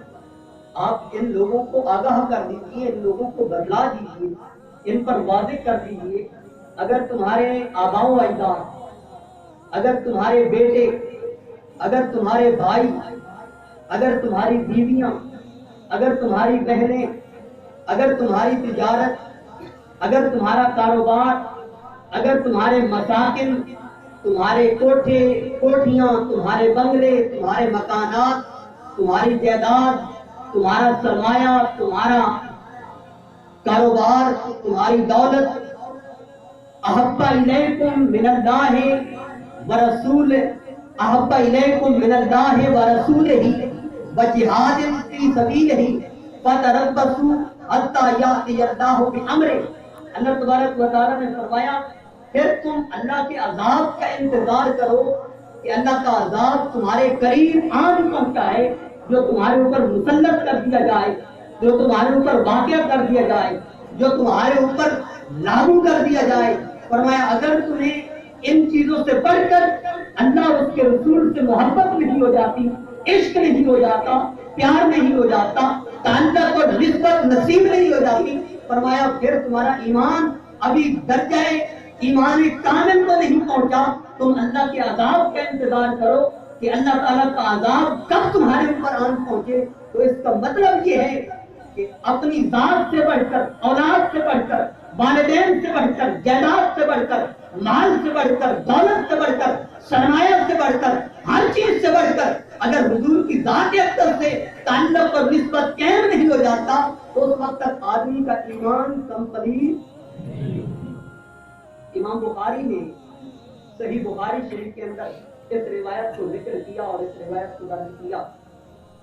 آپ ان لوگوں کو آگاہ کر دیجئے، ان لوگوں کو بتلا دیجئے، ان پر واضح کر دیجئے اگر تمہارے آباء و اجداد، اگر تمہارے بیٹے، اگر تمہارے بھائی، اگر تمہاری بیویاں، اگر تمہاری بہنیں، اگر تمہاری تجارت، اگر تمہارا کاروبار، اگر تمہارے مساکن، تمہارے کوٹھے کوٹھیاں، تمہارے بنگلے، تمہارے مکانات، تمہاری جائیداد، تمہارا سرمایہ، تمہارا کاروبار، تمہاری دولت احب الیکم من اللہ ورسول، احب الیکم من اللہ ورسولہ وجہاد فی سبیلہ فتربصوا حتی یأتی اللہ بامرہ۔ اللہ تبارک و تعالیٰ نے فرمایا پھر تم اللہ کے عذاب کا انتظار کرو کہ اللہ کا عذاب تمہارے قریب آن پہنچا ہے، جو تمہارے اوپر مسلط کر دیا جائے، جو تمہارے اوپر واقع کر دیا جائے، جو تمہارے اوپر لاگو کر دیا جائے۔ فرمایا اگر تمہیں ان چیزوں سے بڑھ کر اللہ اور اس کے رسول سے محبت نہیں ہو جاتی، عشق نہیں ہو جاتا، پیار نہیں ہو جاتا، تعلق اور نسبت نصیب نہیں ہو جاتی، فرمایا پھر تمہارا ایمان ابھی درجہ ایمان کامل کو نہیں پہنچا، تم اللہ کے عذاب کا انتظار کرو کہ اللہ تعالیٰ کا عذاب کب تمہارے اوپر آن پہنچے۔ تو اس کا مطلب یہ ہے کہ اپنی ذات سے بڑھ کر، اولاد سے بڑھ کر، والدین سے بڑھ کر، جائیداد سے بڑھ کر، مال سے بڑھ کر، دولت سے بڑھ کر، سرمایہ سے بڑھ کر، ہر چیز سے بڑھ کر اگر حضور کی ذات اقدس سے تعلق اور نسبت قائم نہیں ہو جاتا تو اس وقت تک آدمی کا ایمان کمپلیٹ۔ امام بخاری نے صحیح بخاری شریف کے اندر اس روایت کو ذکر کیا اور اس روایت کو درج کیا۔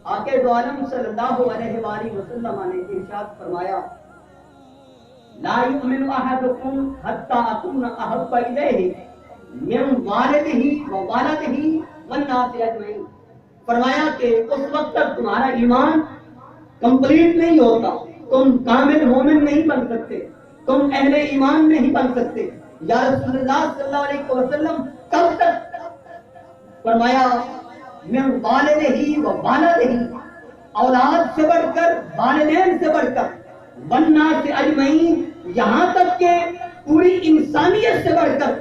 آقا دو عالم صلی اللہ علیہ وآلہ وسلم نے ارشاد فرمایا لا یؤمن احدکم حتی اکون احب الیہ من والدہ و والدہ والناس اجمعین۔ فرمایا کہ اس وقت تک تمہارا ایمان کمپلیٹ نہیں ہوتا، تم کامل مومن نہیں بن سکتے، تم اہل ایمان نہیں بن سکتے۔ یا رسول اللہ صلی اللہ علیہ وسلم کب تک؟ فرمایا من والدہ و والدہ، اولاد سے بڑھ کر، والدین سے بڑھ کر، والناس اجمعین، یہاں تک کہ پوری انسانیت سے بڑھ کر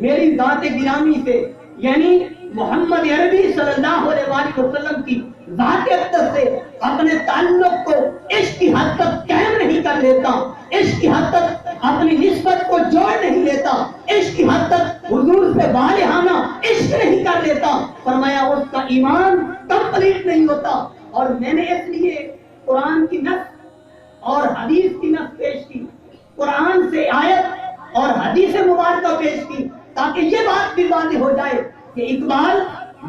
میری ذات گرامی سے، یعنی محمد عربی صلی اللہ علیہ وآلہ وسلم کی ذات اقدس سے اپنے تعلق کو عشق کی حد تک قائم نہیں کر لیتا، عشق کی حد تک اپنی نسبت کو جوڑ نہیں لیتا، عشق کی حد تک حضور سے والہانہ عشق نہیں کر لیتا، فرمایا اس کا ایمان کمپلیٹ نہیں ہوتا۔ اور میں نے اس لیے قرآن کی نص اور حدیث کی نص پیش کی، قرآن سے آیت اور حدیث مبارکہ پیش کی، تاکہ یہ بات بھی واضح ہو جائے کہ اقبال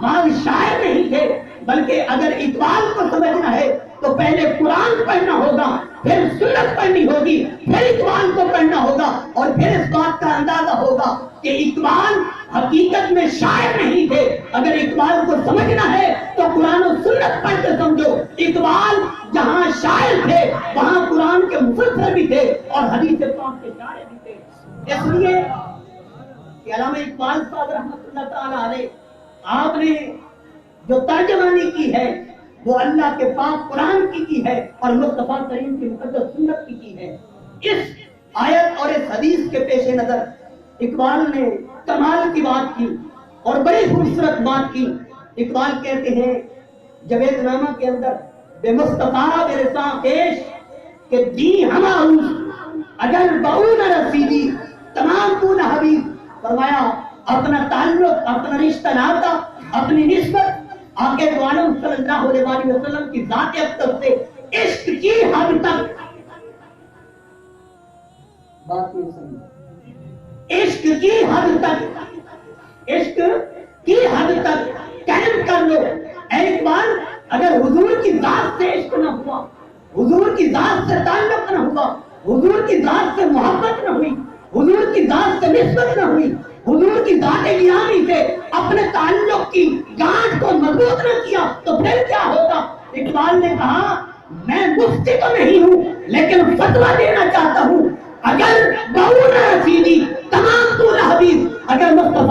محض شاعر نہیں تھے، بلکہ اگر اقبال کو سمجھنا ہے تو پہلے قرآن پڑھنا ہوگا، پھر سنت پڑھنی ہوگی، پھر اقبال کو پڑھنا ہوگا، اور پھر اس بات کا اندازہ ہوگا کہ اقبال حقیقت میں شاعر نہیں تھے۔ اگر اقبال کو سمجھنا ہے تو قرآن و سنت پڑھ کے سمجھو۔ اقبال جہاں شاعر تھے وہاں قرآن کے مفسر بھی تھے اور حدیث پاک کے شاعر بھی تھے۔ اس لیے کہ علامہ اقبال صاحب رحمۃ اللہ تعالی علیہ، آپ نے جو ترجمانی کی ہے وہ اللہ کے پاک قرآن کی ہے اور مصطفیٰ کریم کی مقدس سنت کی ہے۔ اس آیت اور اس حدیث کے پیش نظر اقبال نے کمال کی بات کی اور بڑی خوبصورت بات کی۔ اقبال کہتے ہیں جاوید نامہ کے اندر بے مصطفیٰ بے رساں پیش کہ دی ہما اگر بہو نہ رسیدی تمام تو نہ حبیب۔ فرمایا اپنا تعلق، اپنا رشتہ ناتا، اپنی نسبت آقا دو عالم صلی اللہ علیہ وآلہ وسلم کی ذات اقدس سے عشق کی حد تک، بات نہیں سمجھ، عشق کی حد تک، عشق کی حد تک قائم کر لو۔ اے اقبال اگر حضور کی ذات سے عشق نہ ہوا، حضور کی ذات سے تعلق نہ ہوا، حضور کی ذات سے محبت نہ ہوئی، حضور کی ذات سے نسبت نہ ہوئی، حضور کی ذات گرامی سے اپنے تعلق کی گانٹھ کو مضبوط نہ کیا تو پھر کیا ہوگا؟ اقبال نے کہا میں مفتی تو نہیں ہوں لیکن فتویٰ دینا چاہتا ہوں، اگر بہو نہ رسیدی تمام تو حبیب، اگر مصطفیٰ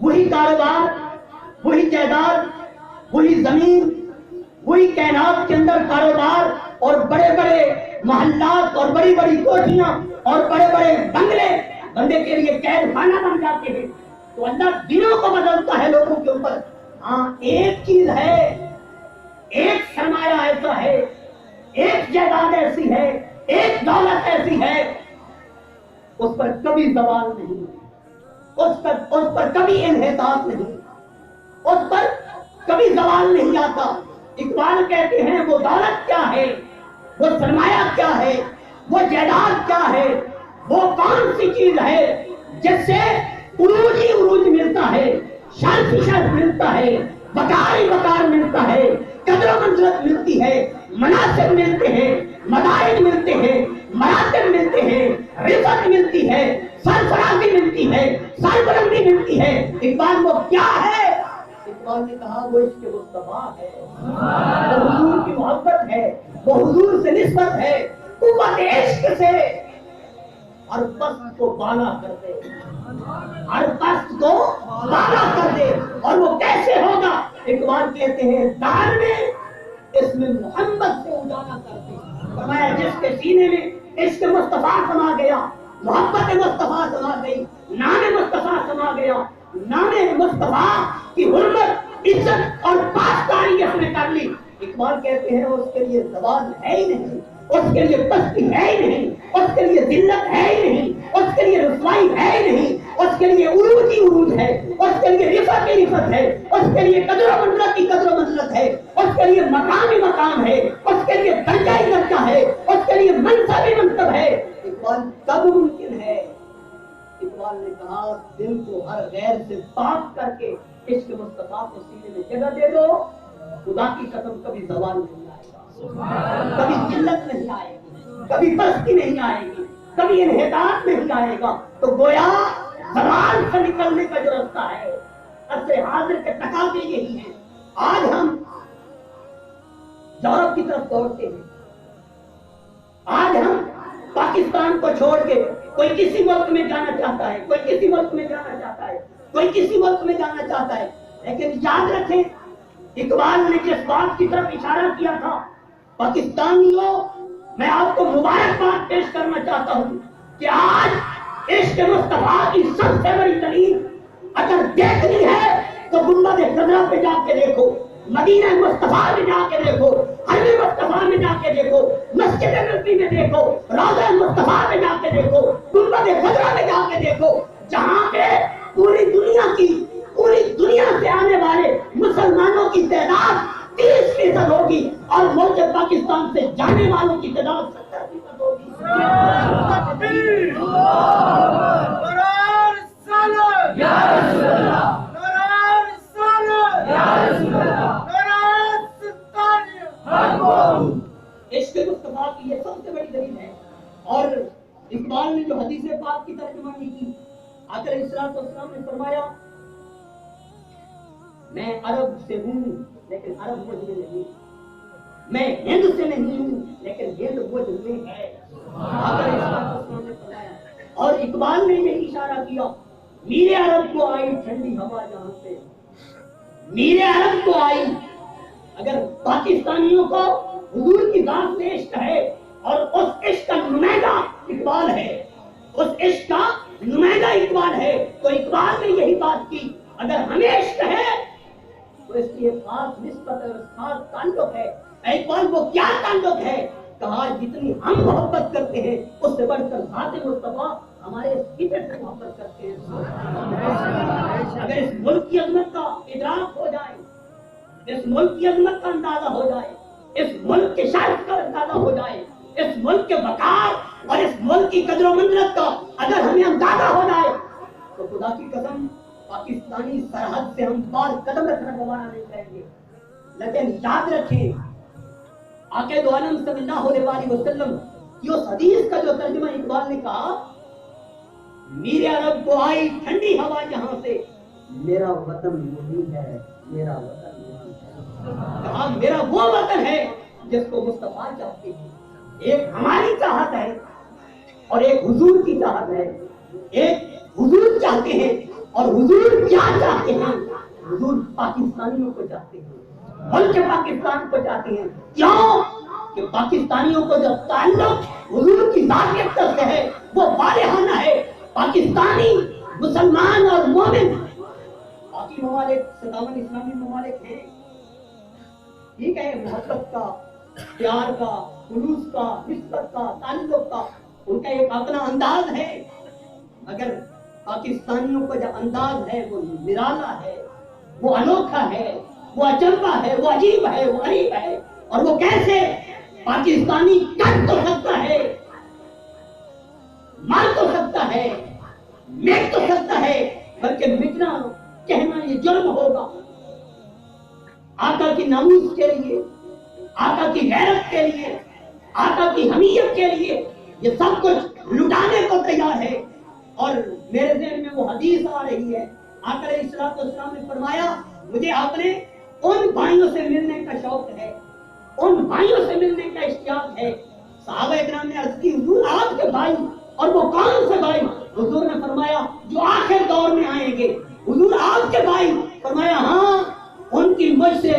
وہی کاروبار، وہی جائیداد، وہی زمین، وہی کائنات کے اندر کاروبار اور بڑے بڑے محلات اور بڑی بڑی کوٹھیاں اور بڑے بڑے بنگلے بندے کے لیے قید خانہ بن جاتے ہیں. تو اللہ دنوں کو بدلتا ہے لوگوں کے اوپر. ہاں ایک چیز ہے، ایک سرمایہ ایسا ہے، ایک جائیداد ایسی ہے، ایک دولت ایسی ہے، اس پر کبھی زوال نہیں، اس پر کبھی انحطاط نہیں، اس پر کبھی زوال نہیں آتا. اقبال کہتے ہیں وہ دولت کیا ہے، وہ سرمایہ کیا ہے، وہ جائیداد کیا ہے، وہ کون سی چیز ہے جس سے عروج ہی عروج ملتا ہے، شرف ہی شرف ملتا ہے، وقار ہی وقار ملتا ہے، قدر و منزلت ملتی ہے، مناصب ملتے ہیں، مدائن ملتے ہیں، مراتب ملتے ہیں، رفعت ملتی ہے، سرفرازی ملتی ہے، سربلندی ملتی ہے. اقبال وہ کیا ہے؟ اقبال نے کہا وہ عشق مصطفیٰ ہے، وہ حضور کی محبت ہے، وہ حضور سے نسبت ہے، قوت عشق سے ہر پست کو بالا کر دے، ہر پست کو بالا کر دے. اور وہ کیسے ہوگا؟ اقبال کہتے ہیں دار میں اس میں محمد سے اجالا کر دے. فرمایا جس کے سینے میں عشق مصطفیٰ سما گیا، محبت مصطفیٰ سما گئی، نام مصطفیٰ سما گیا، نام مصطفیٰ کی حرمت، عزت اور پاسداری اس نے کر لی. اقبال کہتے ہیں اس کے لیے زوال ہے ہی نہیں، اس کے لیے پستی ہے ہی نہیں، اس کے لیے ذلت ہے ہی نہیں، اس کے لیے رسوائی ہے ہی نہیں، اس کے لیے عروج ہی عروج ہے، اس کے لیے رفعت ہی رفعت ہے، اس کے لیے قدر و منزلت ہی قدر و منزلت ہے، اس کے لیے مقام ہی مقام ہے، اس کے لیے درجہ ہی درجہ ہے، اس کے لیے منصب ہی منصب ہے. اقبال کب ممکن ہے؟ اقبال نے کہا دل کو ہر غیر سے پاک کر کے عشق مصطفیٰ کو سینے میں جگہ دے دو، خدا کی قسم کبھی زوال نہیں آئے گا، کبھی ذلت نہیں آئے گی، کبھی پستی نہیں آئے گی، کبھی انحطاط نہیں آئے گا. تو گویا زوال سے نکلنے کا جو راستہ ہے، عصر حاضر کے تقاضے یہی ہیں. آج ہم یورپ کی طرف دوڑتے ہیں، آج ہم پاکستان کو چھوڑ کے کوئی کسی ملک میں جانا چاہتا ہے، کوئی کسی ملک میں جانا چاہتا ہے، کوئی کسی ملک میں جانا چاہتا ہے. لیکن یاد رکھیں اقبال نے جس بات کی طرف اشارہ کیا تھا، پاکستانیوں میں آپ کو مبارکباد پیش کرنا چاہتا ہوں کہ آج عشق مصطفیٰ کی سب سے بڑی دلیل اگر دیکھنی ہے تو گنبد خضرا پہ جا کے دیکھو، مدینہ مصطفیٰ میں جا کے دیکھو، حرم مصطفیٰ میں جا کے دیکھو، مسجد نبوی میں دیکھو، روضہ مصطفیٰ میں جا کے دیکھو، گنبد خضرا میں جا کے دیکھو، جہاں پہ پوری دنیا سے آنے والے مسلمانوں کی تعداد 30% ہوگی اور ملک پاکستان سے جانے والوں کی تعداد 70% ہوگی. عشق مصطفیٰ کی یہ سب سے بڑی دلیل ہے. اور اقبال نے جو حدیث پاک کی ترجمانی کی، آقا علیہ الصلوۃ والسلام نے فرمایا میں عرب سے ہوں لیکن عرب مجھ میں نہیں، میں ہند سے نہیں ہوں لیکن ہند مجھ میں ہے. آقا علیہ الصلوۃ والسلام نے فرمایا. اور اقبال نے یہ اشارہ کیا میرے عرب کو آئی ٹھنڈی ہوا جہاں سے، میرے عرب کو آئی. اگر پاکستانیوں کو حضور کی ذات سے عشق ہے اور اس عشق کا نمائندہ اقبال ہے، اس عشق کا نمائندہ اقبال ہے، تو اقبال نے یہی بات کی اگر ہمیں عشق ہے تو اس کی ایک خاص نسبت اور خاص تعلق ہے. اقبال وہ کیا تعلق ہے؟ کہا جتنی ہم محبت کرتے ہیں اس سے بڑھ کر ذات مصطفیٰ ہمارے فطرت سے محبت کرتے ہیں. اگر اس ملک کی عظمت کا ادراک ہو جائے، اس ملک کی عظمت کا اندازہ ہو جائے، اس ملک کے شرف کا اندازہ ہو جائے، اس ملک کے وقار اور اس ملک کی قدر و منزلت کا اگر ہمیں اندازہ ہو جائے تو خدا کی قسم پاکستانی سرحد سے ہم بار قدم رکھنا گوارا نہیں کریں گے. لیکن یاد رکھیں آقا دو عالم صلی اللہ علیہ وسلم کی اس حدیث کا جو ترجمہ اقبال نے کہا میرے عرب کو آئی ٹھنڈی ہوا جہاں سے، میرا وطن وہی ہے، میرا وطن وہی ہے. کہا میرا وہ وطن ہے جس کو مصطفیٰ چاہتے ہیں. ایک ہماری چاہت ہے اور ایک حضور کی چاہت ہے. ایک حضور چاہتے ہیں اور حضور کیا چاہتے ہیں؟ حضور پاکستانیوں کو چاہتے ہیں، ملک پاکستان کو چاہتے ہیں۔ کیوں کہ پاکستانیوں کو جو تعلق حضور کی ذات سے ہے وہ والہانہ ہے۔ پاکستانی مسلمان اور مومن، باقی ممالک 57 اسلامی ممالک ہیں، ٹھیک ہے، محبت کا، پیار کا، خلوص کا، نسبت کا، تعلق کا ان کا ایک اپنا انداز ہے، مگر پاکستانیوں کا جو انداز ہے وہ نرالا ہے، وہ انوکھا ہے، وہ اچنبا ہے، وہ عجیب ہے، وہ غریب ہے۔ اور وہ کیسے؟ پاکستانی کر تو سکتا ہے، مار تو سکتا ہے، مٹ تو سکتا ہے، بلکہ مٹنا کہنا یہ جرم ہوگا۔ آقا کی ناموس کے لیے، آقا کی غیرت کے لیے، آقا کی حمیت کے لیے یہ سب کچھ لٹانے کو تیار ہے۔ اور میرے ذہن میں وہ حدیث آ رہی ہے، آقا علیہ الصلوۃ والسلام نے فرمایا مجھے اپنے ان بھائیوں سے ملنے کا شوق ہے، ان بھائیوں سے ملنے کا اشتیاق ہے۔ صحابہ اکرام نے عرض کی حضور آپ کے بھائی، اور وہ کون سے بھائی؟ حضور نے فرمایا جو آخر دور میں آئیں گے۔ حضور آپ کے بھائی؟ فرمایا ہاں، ان کی مجھ سے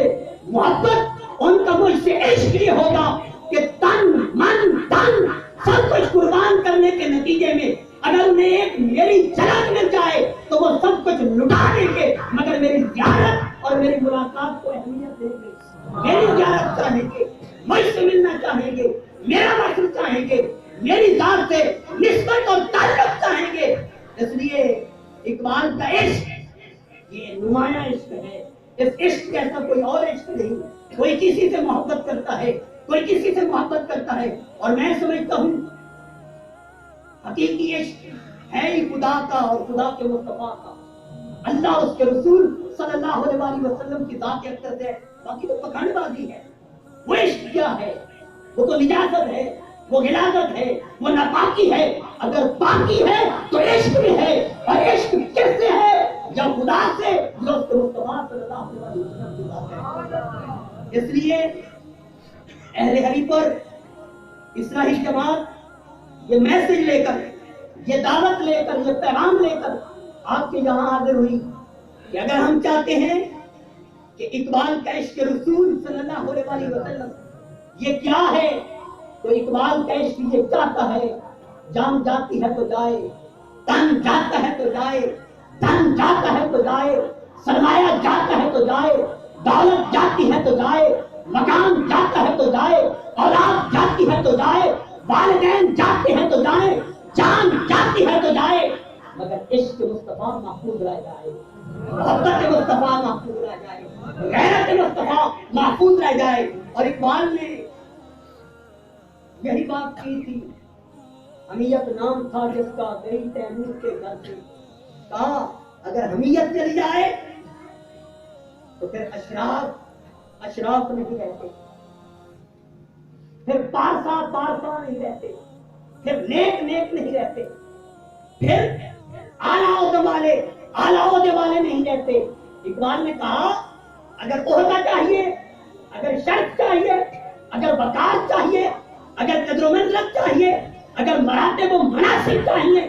محبت، ان کا مجھ سے عشق یہ ہوگا کہ تن من دھن سب کچھ قربان کرنے کے نتیجے میں اگر انہیں ایک میری جھلک مل جائے تو وہ سب کچھ لٹا دیں گے، مگر میری زیارت اور میری ملاقات کو اہمیت دیں گے، میری زیارت چاہیں گے، مجھ سے ملنا چاہیں گے، میرا وصل چاہیں گے، میری ذات سے نسبت اور تعلق چاہیں گے۔ اس لیے اقبال کا عشق یہ نمایاں عشق ہے، اس عشق جیسا کوئی اور عشق نہیں۔ کوئی کسی سے محبت کرتا ہے، کوئی کسی سے محبت کرتا ہے، اور میں سمجھتا ہوں حقیقی عشق ہے ہی خدا کا اور خدا کے مصطفیٰ کا، اللہ اس کے رسول صلی اللہ علیہ وسلم کی ذات اقدس ہے، باقی تو پکھانڈ بازی ہے۔ وہ عشق کیا ہے؟ وہ تو نجاست ہے، وہ غلاظت ہے، وہ ناپاکی ہے۔ اگر پاکی ہے تو عشق بھی ہے، اور عشق کس سے ہے؟ یا خدا سے، جو اس کے مصطفیٰ صلی اللہ علیہ وسلم کی ذات ہے۔ اس لیے اہل حریف پر اسرائیل جماعت یہ میسج لے کر، یہ دعوت لے کر، یہ پیغام لے کر آپ کے یہاں حاضر ہوئی کہ اگر ہم چاہتے ہیں کہ اقبال کا عشق رسول صلی اللہ علیہ وسلم یہ کیا ہے، تو اقبال کا عشق یہ چاہتا ہے جان جاتی ہے تو جائے، تن جاتا ہے تو جائے، دھن جاتا ہے تو جائے، سرمایہ جاتا ہے تو جائے، دولت جاتی ہے تو جائے، مکان جاتا ہے تو جائے، اولاد جاتی ہے تو جائے، والدین جاتے ہیں تو جائیں، جان جاتی ہے تو جائے، مگر عشق مصطفیٰ محفوظ رہ جائے، محبت مصطفیٰ محفوظ رہ جائے، غیرت مصطفیٰ محفوظ رہ جائے۔ اور اقبال نے یہی بات کی تھی، حمیت نام تھا جس کا گئی تیمور کے گھر سے، کہا اگر حمیت چلی جائے تو پھر اشراف نہیں رہتے، پھر پارسا نہیں رہتے، پھر نیک نہیں رہتے، پھر اعلیٰ عہدے والے نہیں رہتے۔ اقبال نے کہا اگر عہدہ چاہیے، اگر شرف چاہیے، اگر وقار چاہیے، اگر قدر و منزلت چاہیے، اگر مراتب و مناصب چاہیے،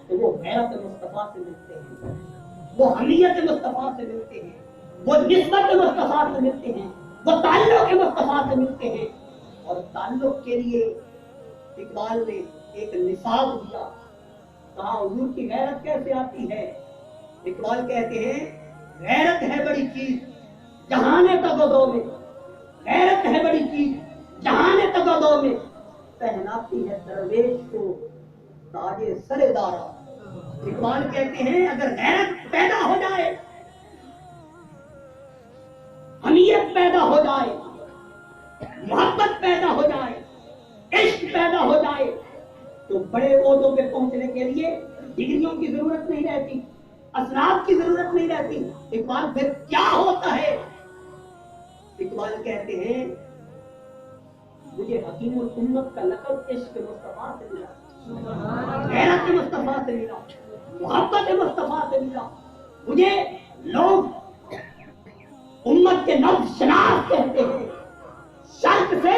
تو وہ غیرت مصطفیٰ سے ملتے ہیں، وہ حمیت مصطفیٰ سے ملتے ہیں، وہ نسبت مصطفیٰ سے ملتے ہیں، وہ تعلق مصطفیٰ سے ملتے ہیں۔ اور تعلق کے لیے اقبال نے ایک نصاب دیا، کہا حضور کی غیرت کیسے آتی ہے؟ اقبال کہتے ہیں غیرت ہے بڑی چیز جہان تگدو میں، غیرت ہے بڑی چیز جہان تگدو میں، پہناتی ہے درویش کو تاج سر دارا۔ اقبال کہتے ہیں اگر غیرت پیدا ہو جائے، حمیت پیدا ہو جائے، محبت پیدا ہو جائے، عشق پیدا ہو جائے، تو بڑے عہدوں پہ پہنچنے کے لیے ڈگریوں کی ضرورت نہیں رہتی، اسناد کی ضرورت نہیں رہتی۔ اقبال پھر کیا ہوتا ہے؟ اقبال کہتے ہیں مجھے حکیم الامت کا لقب عشق مصطفیٰ سے ملا، غیرت مصطفیٰ سے ملا، محبت مصطفیٰ سے ملا۔ مجھے لوگ امت کے نبض شناس کہتے ہیں، شرق سے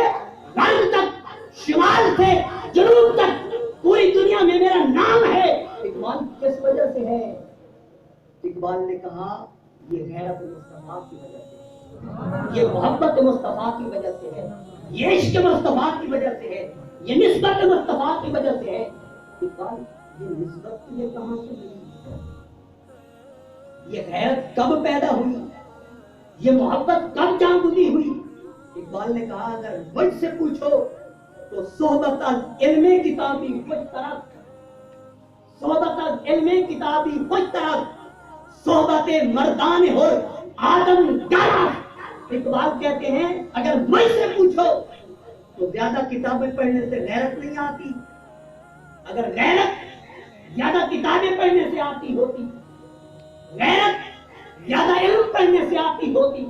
غرب تک، شمال سے جنوب تک، پوری دنیا میں میرا نام ہے۔ اقبال کس وجہ سے ہے؟ اقبال نے کہا یہ غیرت مصطفیٰ کی وجہ سے، یہ محبت مصطفیٰ کی وجہ سے ہے، یہ عشق مصطفیٰ کی وجہ سے ہے، یہ نسبت مصطفیٰ کی وجہ سے ہے۔ اقبال یہ نسبت تجھے کہاں سے ملی؟ یہ غیرت کب پیدا ہوئی؟ یہ محبت کب جاگتی ہوئی؟ اقبال نے کہا اگر مجھ سے پوچھو تو صحبت علم کتابی کچھ طرف، صحبت علم کتابی کچھ طرف، صحبت مردان ہو آدم گرف۔ اقبال کہتے ہیں اگر مجھ سے پوچھو تو زیادہ کتابیں پڑھنے سے غیرت نہیں آتی، اگر غیرت زیادہ کتابیں پڑھنے سے آتی ہوتی، غیرت زیادہ علم پڑھنے سے آتی ہوتی،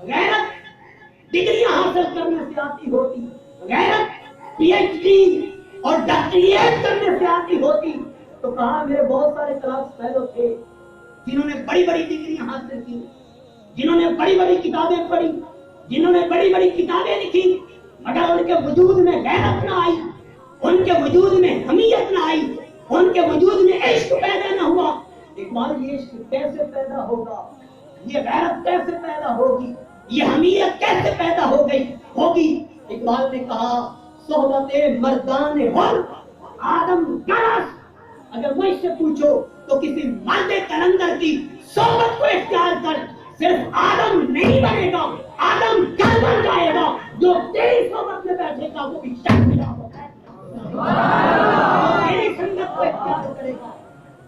غیرت ڈگریاں حاصل کرنے سے آتی ہوتی، غیرت پی ایچ ڈی اور ڈاکٹریٹ کرنے سے آتی ہوتی، تو کہا میرے بہت سارے کلاس فیلو تھے جنہوں نے بڑی بڑی ڈگریاں حاصل کی، جنہوں نے بڑی بڑی کتابیں پڑھی، جنہوں نے بڑی بڑی کتابیں لکھی، مگر ان کے وجود میں غیرت نہ آئی، ان کے وجود میں حمیت نہ آئی، ان کے وجود میں عشق پیدا نہ ہوا۔ اقبال یہ عشق کیسے پیدا ہوگا؟ یہ غیرت کیسے پیدا ہوگی؟ یہ حمیت کیسے پیدا ہوگی؟ اقبال نے کہا صحبت مردان ہر آدم گرس۔ اگر مجھ سے پوچھو تو کسی مرد کلندر کی صحبت کو اختیار کر، صرف آدم نہیں بنے گا، آدم گھر بن جائے گا۔ جو تیری صحبت میں بیٹھے گا وہ بھی شخص ہوگا، تیری سنگت کو اختیار کرے گا،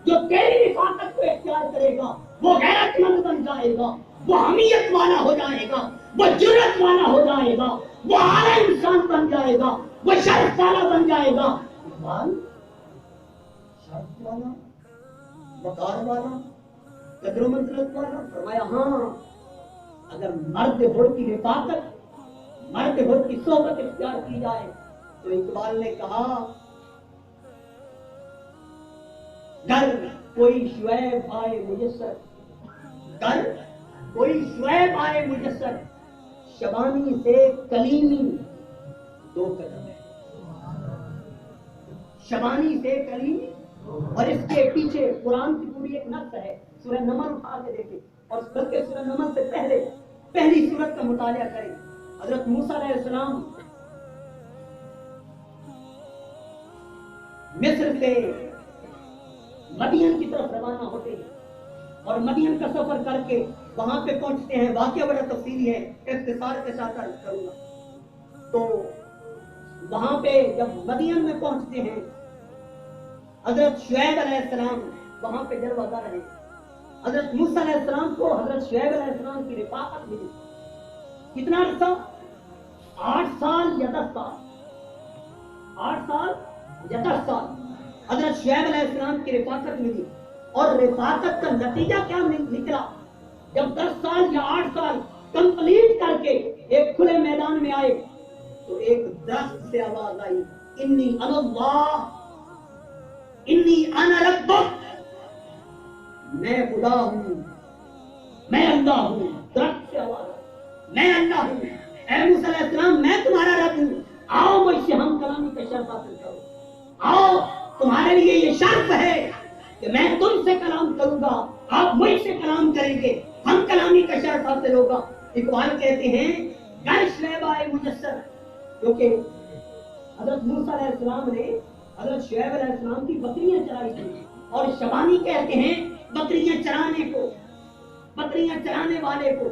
جو تیری رفاقت کو اختیار کرے گا وہ غیرت مند بن جائے گا، وہ حمیت والا ہو جائے گا، وہ جرأت والا ہو جائے گا، وہ اعلیٰ انسان بن جائے گا، وہ شرف والا بن جائے گا۔ اقبال شرف والا، وقار والا، قدر و منزلت والا؟ فرمایا ہاں، اگر مرد ہر کی رفاقت، مرد ہر کی صحبت اختیار کی جائے تو اقبال نے کہا گر کوئی شعیب آئے مجسر، گر کوئی شعیب آئے مجسر، شبانی سے کلیمی دو قدم ہے، شبانی سے کلیمی۔ اور اس کے پیچھے قرآن کی پوری ایک نقص ہے، سورہ نمل اٹھا کے دیکھیں، اور بلکہ سورہ نمل سے پہلی سورت کا مطالعہ کریں۔ حضرت موسیٰ علیہ السلام مصر سے مدین کی طرف روانہ ہوتے ہیں اور مدین کا سفر کر کے وہاں پہ پہنچتے ہیں۔ واقعہ بڑا تفصیلی ہے، اختصار کے ساتھ عرض کروں گا۔ تو وہاں پہ جب مدین میں پہنچتے ہیں، حضرت شعیب علیہ السلام وہاں پہ جلوہ رہے۔ حضرت موسیٰ علیہ السلام کو حضرت شعیب علیہ السلام کی رفاقت ملی۔ کتنا عرصہ؟ 8 سال یا 10 سال، 8 سال یا 10 سال حضرت شعیب علیہ السلام کی رفاقت ملی۔ اور رفاقت کا نتیجہ کیا نکلا؟ جب 10 سال یا 8 سال کمپلیٹ کر کے ایک کھلے میدان میں آئے تو ایک درخت سے آواز آئی، انی انا اللہ، انی انا ربک، میں خدا ہوں، میں اللہ ہوں۔ درخت سے آواز آئی، میں اللہ ہوں، اے موسیٰ علیہ السلام میں تمہارا رب ہوں، آؤ مجھ سے ہم کلامی کا شرف حاصل کرو، آؤ تمہارے لیے یہ شرف ہے کہ میں تم سے کلام کروں گا، آپ مجھ سے کلام کریں گے، ہم کلامی کا شرف حاصل ہوگا۔ اقبال کہتے ہیں گر شعیب آئے مجسر، کیونکہ حضرت موسیٰ علیہ السلام نے حضرت شعیب علیہ السلام کی بکریاں چرائی تھی، اور شبانی کہتے ہیں بکریاں چرانے کو، بکریاں چرانے والے کو۔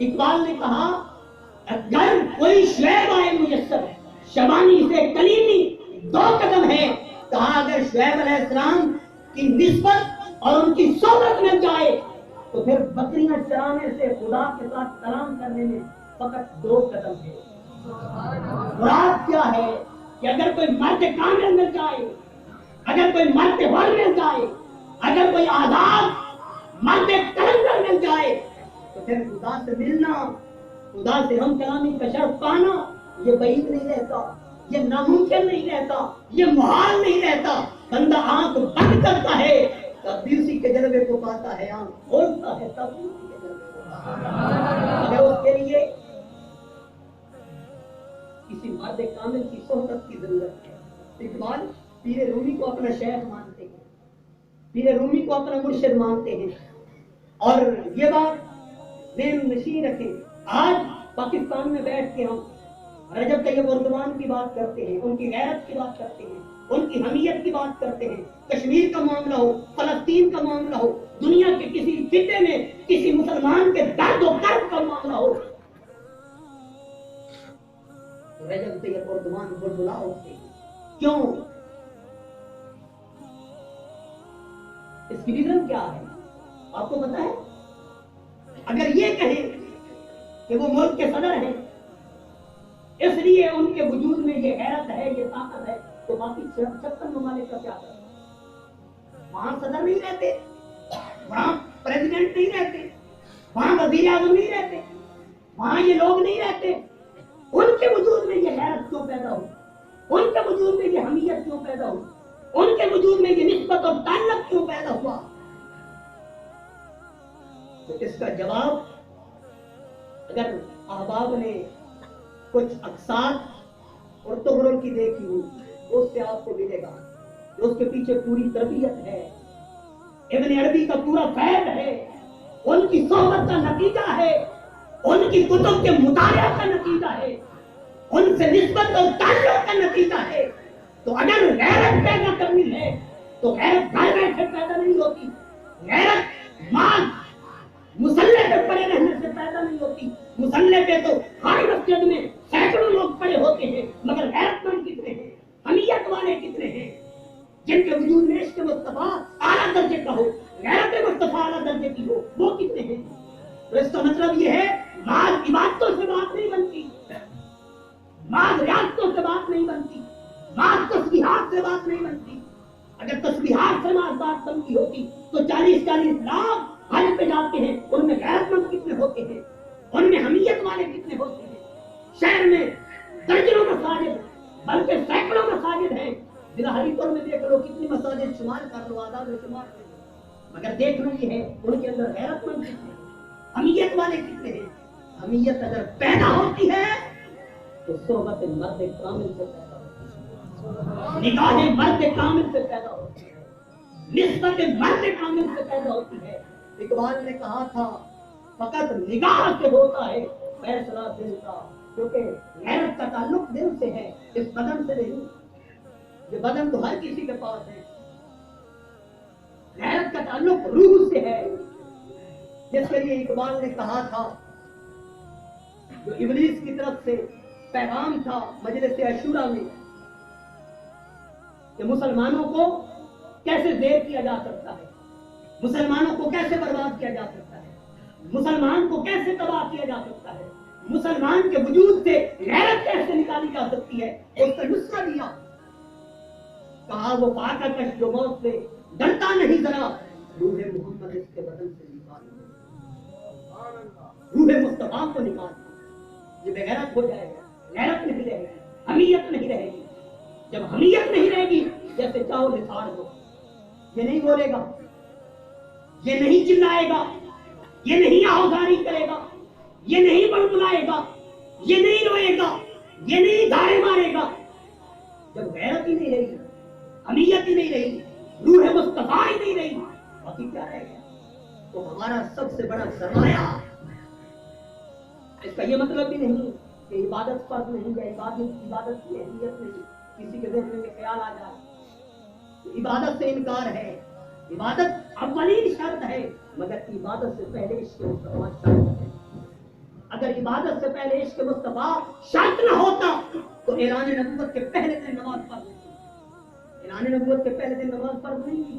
اقبال نے کہا گر کوئی شعیب آئے مجسر، شبانی سے کلیمی 2 قدم ہے۔ کہا اگر شعیب علیہ السلام کی نسبت اور ان کی صحبت مل جائے تو پھر بکریاں چرانے سے خدا کے ساتھ کلام کرنے میں فقط 2 قدم ہے۔ مراد کیا ہے کہ اگر کوئی مرد کامل مل جائے، اگر کوئی مرد حر مل جائے، اگر کوئی آزاد مرد کلندر مل جائے تو پھر خدا سے ملنا، خدا سے ہم کلامی کا شرف پانا یہ بعید نہیں رہتا، یہ ناممکن نہیں رہتا، یہ محال نہیں رہتا۔ بندہ آنکھ بند کرتا ہے تب بھی اسی کے جلوے کو پاتا ہے، آنکھ کھولتا ہے تب بھی اسی کے جلوے کو پاتا ہے۔ اگر اس کے لیے کسی مرد کامل کی صحبت کی ضرورت ہے۔ اقبال پیر رومی کو اپنا شیخ مانتے ہیں، پیر رومی کو اپنا مرشد مانتے ہیں، اور یہ بات ذہن نشین رکھیں، آج پاکستان میں بیٹھ کے ہم رجب طیب اردوان کی بات کرتے ہیں، ان کی غیرت کی بات کرتے ہیں، ان کی حمیت کی بات کرتے ہیں، کشمیر کا معاملہ ہو، فلسطین کا معاملہ ہو، دنیا کے کسی خطے میں کسی مسلمان کے درد و کرب کا معاملہ ہو، رجب طیب اردوان بلبلا اٹھتے ہیں۔ کیوں؟ اس کی ریزن کیا ہے آپ کو پتا ہے؟ اگر یہ کہیں کہ وہ ملک کے صدر ہیں اس لیے ان کے وجود میں یہ غیرت ہے، یہ طاقت ہے، تو باقی 56 ممالک کا کیا کریں؟ وہاں صدر نہیں رہتے، وہاں پریزیڈنٹ نہیں رہتے، وہاں وزیر اعظم نہیں رہتے، وہاں یہ لوگ نہیں رہتے، ان کے وجود میں یہ غیرت کیوں پیدا ہو؟ ان کے وجود میں یہ حمیت کیوں پیدا ہو؟ ان کے وجود میں یہ نسبت اور تعلق کیوں پیدا ہوا؟ تو اس کا جواب اگر احباب نے کچھ اقساط اور تغرل کی دیکھی ہو تو اس سے آپ کو ملے گا کہ اس کے پیچھے پوری تربیت ہے، ابن عربی کا پورا فیض ہے، ان کی صحبت کا نتیجہ ہے، ان کی کتب کے مطالعہ کا نتیجہ ہے، ان سے نسبت اور تعلق کا نتیجہ ہے۔ تو اگر غیرت پیدا کرنی ہے تو غیرت گھر بیٹھے پیدا نہیں ہوتی، غیرت مال مسلح پہ پڑے رہنے سے پیدا نہیں ہوتی۔ مسلح پہ تو ہر مسجد میں سینکڑوں لوگ پڑے ہوتے ہیں، مگر غیرت مند کتنے ہیں، حمیت والے کتنے ہیں، جن کے وجود میں عشق مصطفیٰ اعلیٰ درجے کا ہو، غیرت مصطفیٰ اعلیٰ درجے کی ہو، وہ کتنے ہیں؟ تو اس کا مطلب یہ ہے مال عبادتوں سے بات نہیں بنتی، مال ریاستوں سے بات نہیں بنتی، مال تسبیحات سے بات نہیں بنتی۔ اگر تسبیحات سے بات بنتی ہوتی تو 40 لاکھ حج پہ جاتے ہیں، ان میں غیرت مند کتنے ہوتے ہیں، ان میں حمیت والے کتنے ہوتے ہیں؟ شہر میں درجنوں مساجد بلکہ سینکڑوں مساجد ہیں، ضلع ہری پور میں دیکھ لو کتنی مساجد، شمار کر لو، آداد شمار کر لو، مگر دیکھنا یہ ہے ان کے اندر غیرت مند کتنے ہیں، حمیت والے کتنے ہیں؟ حمیت اگر پیدا ہوتی ہے تو صحبت مرد کامل سے پیدا ہوتی ہے، نگاہ مرد کامل سے پیدا ہوتی ہے، نسبت مرد کامل سے پیدا ہوتی ہے۔ اقبال نے کہا تھا فقط نگاہ سے ہوتا ہے فیصلہ دل کا، کیونکہ غیرت کا تعلق دل سے ہے، اس بدن سے نہیں۔ یہ بدن تو ہر کسی کے پاس ہے، غیرت کا تعلق روح سے ہے، جس کے لیے اقبال نے کہا تھا جو ابلیس کی طرف سے پیغام تھا مجلس عشورہ میں کہ مسلمانوں کو کیسے زیر کیا جا سکتا ہے، مسلمانوں کو کیسے برباد کیا جا سکتا ہے، مسلمان کو کیسے تباہ کیا جا سکتا ہے، مسلمان کے وجود سے غیرت کیسے نکالی جا سکتی ہے، اس کا نسخہ دیا۔ کہا وہ پاکا کش جو موت سے ڈرتا نہیں ذرا، روح محمد اس کے بدن سے نکال، روح مصطفیٰ کو نکال، یہ بے غیرت ہو جائے گا، غیرت نہیں رہے گی، حمیت نہیں رہے گی۔ جب حمیت نہیں رہے گی جیسے چاہو نثار دو، یہ نہیں بولے گا، یہ نہیں چلائے گا، یہ نہیں آہوزاری کرے گا، یہ نہیں بڑبڑائے گا، یہ نہیں روئے گا، یہ نہیں دھارے مارے گا۔ جب غیرت ہی نہیں رہی، حمیت ہی نہیں رہی، روح مصطفیٰ ہی نہیں رہی، باقی کیا رہے گا؟ تو ہمارا سب سے بڑا سرمایہ، اس کا یہ مطلب بھی نہیں کہ عبادت فرض نہیں ہے، عبادت کی اہمیت نہیں، کسی کے ذہن میں یہ خیال آ جائے عبادت سے انکار ہے۔ عبادت اولین شرط ہے، مگر عبادت سے پہلے عشق مصطفیٰ شرط ہے۔ اگر عبادت سے پہلے عشق مصطفیٰ شرط نہ ہوتا تو اعلان نبوت کے پہلے دن نماز فرض نہیں تھی، اعلان نبوت کے پہلے دن نماز فرض نہیں تھی،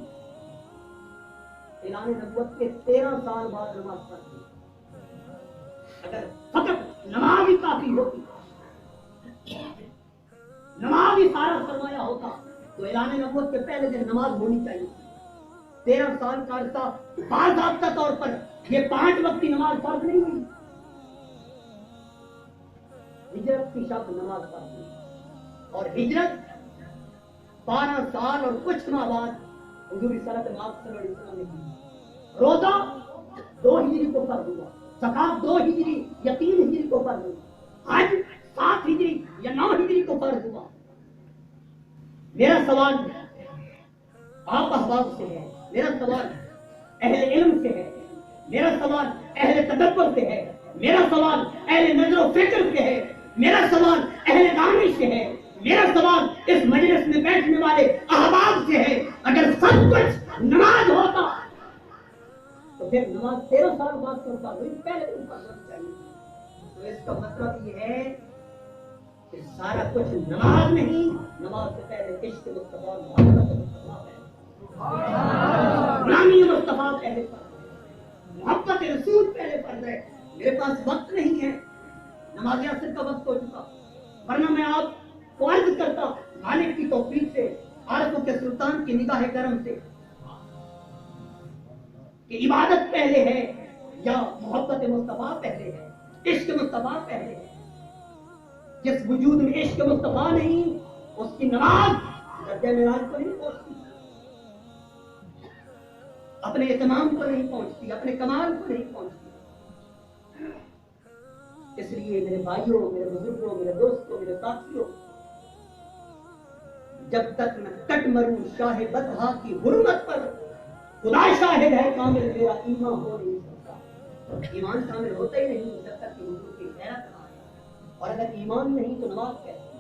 اعلان نبوت کے 13 سال بعد نماز فرض ہوئی۔ اگر فقط نماز ہی کافی ہوتی، نماز ہی سارا سرمایہ ہوتا تو اعلان نبوت کے پہلے دن نماز ہونی چاہیے۔ 13 سال کا عرصہ باضابطہ طور پر یہ 5 وقت کی نماز فرض نہیں ہوئی، ہجرت کی شب نماز فرض ہوئی، اور ہجرت 12 سال اور کچھ ماہ بعد حضور صلی اللہ علیہ وسلم نے کی۔ روزہ 2 ہجری کو فرض ہوا، زکات 2 ہجری یا 3 ہجری کو فرض ہوا، حج 7 ہجری یا 9 ہجری کو فرض ہوا۔ میرا سوال آپ احباب سے ہے، میرا سوال اہل علم سے ہے، میرا سوال اہل تدبر سے ہے، میرا سوال اہل نظر و فکر سے ہے، میرا سوال اہل دانش سے ہے، میرا سوال اس مجلس میں بیٹھنے والے احباب سے ہے۔ اگر سب کچھ نماز ہوتا تو پھر نماز 13 سال بعد کرتا، وہی پہلے دن پڑھنا چاہیے۔ تو اس کا مطلب یہ ہے کہ سارا کچھ نماز نہیں، نماز سے پہلے عشق مصطفیٰ محبت مصطفیٰ ہے، غلامی مصطفیٰ پہلے فرض ہے، محبت رسول پہلے فرض ہے۔ میرے پاس وقت نہیں ہے، نماز عصر کا وقت ہو چکا، ورنہ میں آپ کو عرض کرتا مالک کی توفیق سے، عارفوں کے سلطان کی نگاہ کرم سے، کہ عبادت پہلے ہے یا محبت مصطفیٰ پہلے ہے، عشق مصطفیٰ پہلے ہے۔ جس وجود میں عشق مصطفیٰ نہیں، اس کی نماز درجہ معراج کو نہیں پہنچتی، اپنے اتمام کو نہیں پہنچتی، اپنے کمال کو نہیں پہنچتی۔ اس لیے میرے بھائیوں، میرے بزرگوں، میرے دوستوں، میرے ساتھیوں، جب تک میں کٹ مروں شاہ بدہا کی حرمت پر، خدا شاہد ہے کامل میرا ایمان ہو نہیں سکتا۔ ایمان کامل ہوتا ہی نہیں جب تک کہ حضور کی غیرت نہ آئے۔ اور اگر ایمان نہیں تو نماز کیسے،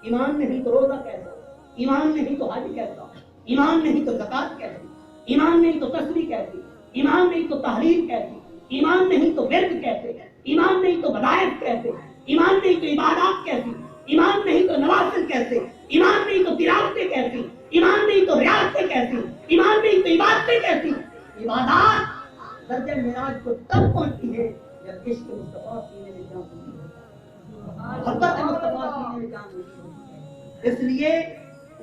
ایمان نہیں تو روزہ کیسے، ایمان نہیں تو حج کیسا، ایمان نہیں تو زکات کیسی، ایمان نہیں تو تسبیح کیسی، ایمان نہیں تو تحلیل کیسی، ایمان نہیں تو ورد کیسے، ایمان نہیں تو وظائف کیسے، ایمان نہیں تو عبادات کیسی، ایمان نہیں تو نوافل کیسے، ایمان نہیں تو تلاوتیں کیسی، ایمان نہیں تو ریاضتیں کیسی، ایمان نہیں تو عبادتیں کیسی۔ عبادات درجہ معراج کو تب پہنچتی ہے جب عشق مصطفیٰ سینے میں جان ہوتی ہے، محبت مصطفیٰ سینے میں جان ہوتی ہے۔ اس لیے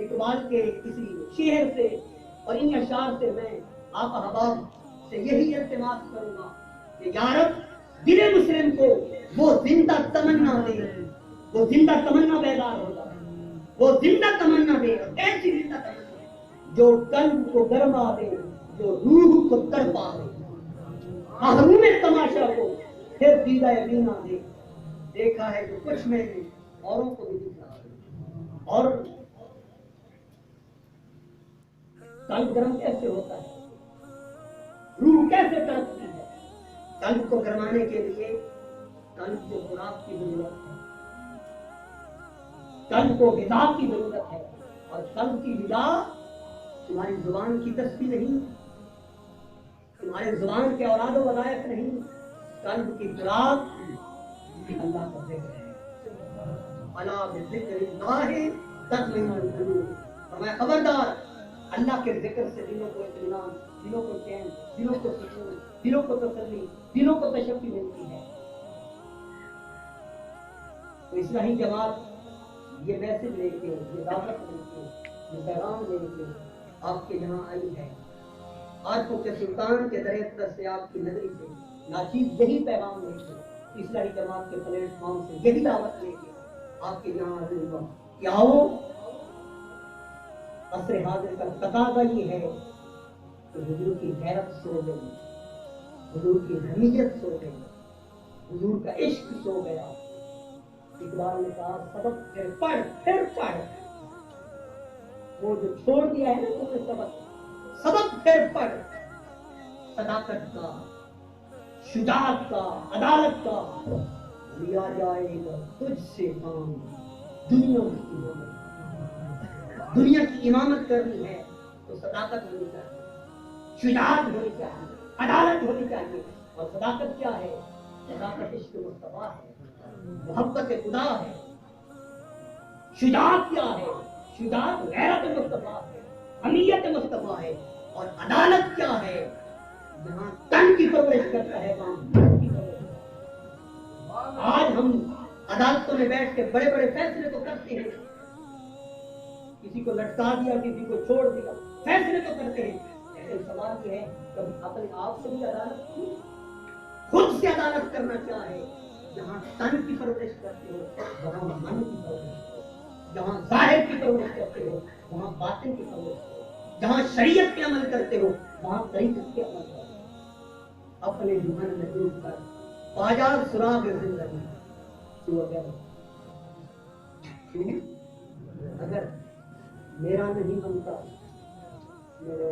اقبال کے کسی شعر سے اور ان اشعار سے میں آپ احباب سے یہی التماس کروں گا کہ یا رب دل مسلم کو وہ زندہ تمنا دے، وہ زندہ تمنا بیدار ہو جائے، وہ زندہ تمنا دے، ایسی زندہ تمنا جو قلب کو گرما دے، جو روح کو تڑپا دے، محروم تماشا کو پھر دیدہ بینا دے۔ دیکھا ہے جو کچھ میں نے اوروں کو بھی دکھا دے۔ اور قلب گرم کیسے ہوتا ہے، روح کیسے تڑپتی ہے؟ قلب کو گرمانے کے لیے قلب کو خوراک کی ضرورت ہے، قلب کو غذا کی ضرورت ہے، اور قلب کی غذا تمہاری زبان کی تسبیح نہیں، تمہارے زبان کے اوراد و وظائف نہیں، قلب کی خوراک اللہ کا ذکر ہے۔ الا بذکر اللہ تطمئن القلوب، فرمایا خبردار اللہ کے ذکر سے دلوں کو اطمینان، دلوں کو چین، دلوں کو سکون، دلوں کو تسلی، دلوں کو تشفی ملتی ہے۔ تو اصلاحی جماعت یہ میسج لے کے، یہ دعوت لے کے، یہ پیغام لے کے آپ کے یہاں آئی ہے۔ عارفوں کے سلطان کے در اقدس سے، آپ کی نظری سے ناچیز یہی پیغام لے کے، اصلاحی جماعت کے پلیٹ فارم سے یہی دعوت لے کے آپ کے یہاں حاضر ہوا کہ آؤ، عصر حاضر کا تقاضا یہ ہے کہ حضور کی غیرت سو گئی، حضور کی حمیت سو گئی، حضور کا عشق سو گیا۔ اقبال نے کہا سبق پھر پڑھ، وہ جو چھوڑ دیا ہے نا تم نے سبق پھر پڑھ، صداقت کا، شجاعت کا، عدالت کا لیا جائے گا تجھ سے کام، دنیا کی امامت کرنی ہے تو صداقت ہونی چاہیے، شجاعت ہونی چاہیے، عدالت ہونی چاہیے۔ اور صداقت کیا ہے؟ صداقت عشق مصطفیٰ ہے، محبت خدا ہے۔ شجاعت کیا ہے؟ شجاعت غیرت مصطفیٰ ہے، حمیت مصطفیٰ ہے۔ اور عدالت کیا ہے؟ جہاں تن کی پرورش کرتا ہے وہاں من کی پرورش کرتا ہے۔ آج ہم عدالتوں میں بیٹھ کے بڑے بڑے فیصلے تو کرتے ہیں، کسی کو لٹکا دیا، کسی کو چھوڑ دیا، فیصلے تو کرتے ہیں، لیکن سوال یہ ہے کبھی اپنے آپ سے بھی عدالت کی، خود سے عدالت کرنا کیا ہے؟ جہاں تن کی پرورش کرتے ہو وہاں من کی پرورش کرو، جہاں ظاہر کی پرورش کرتے ہو وہاں باطن کی پرورش کرو، جہاں شریعت کے عمل کرتے ہو وہاں طریقت کے عمل کرو۔ اپنے جہان میں ڈوب کر پاجا سراغ زندگی تو اگر میرا نہیں بنتا میرے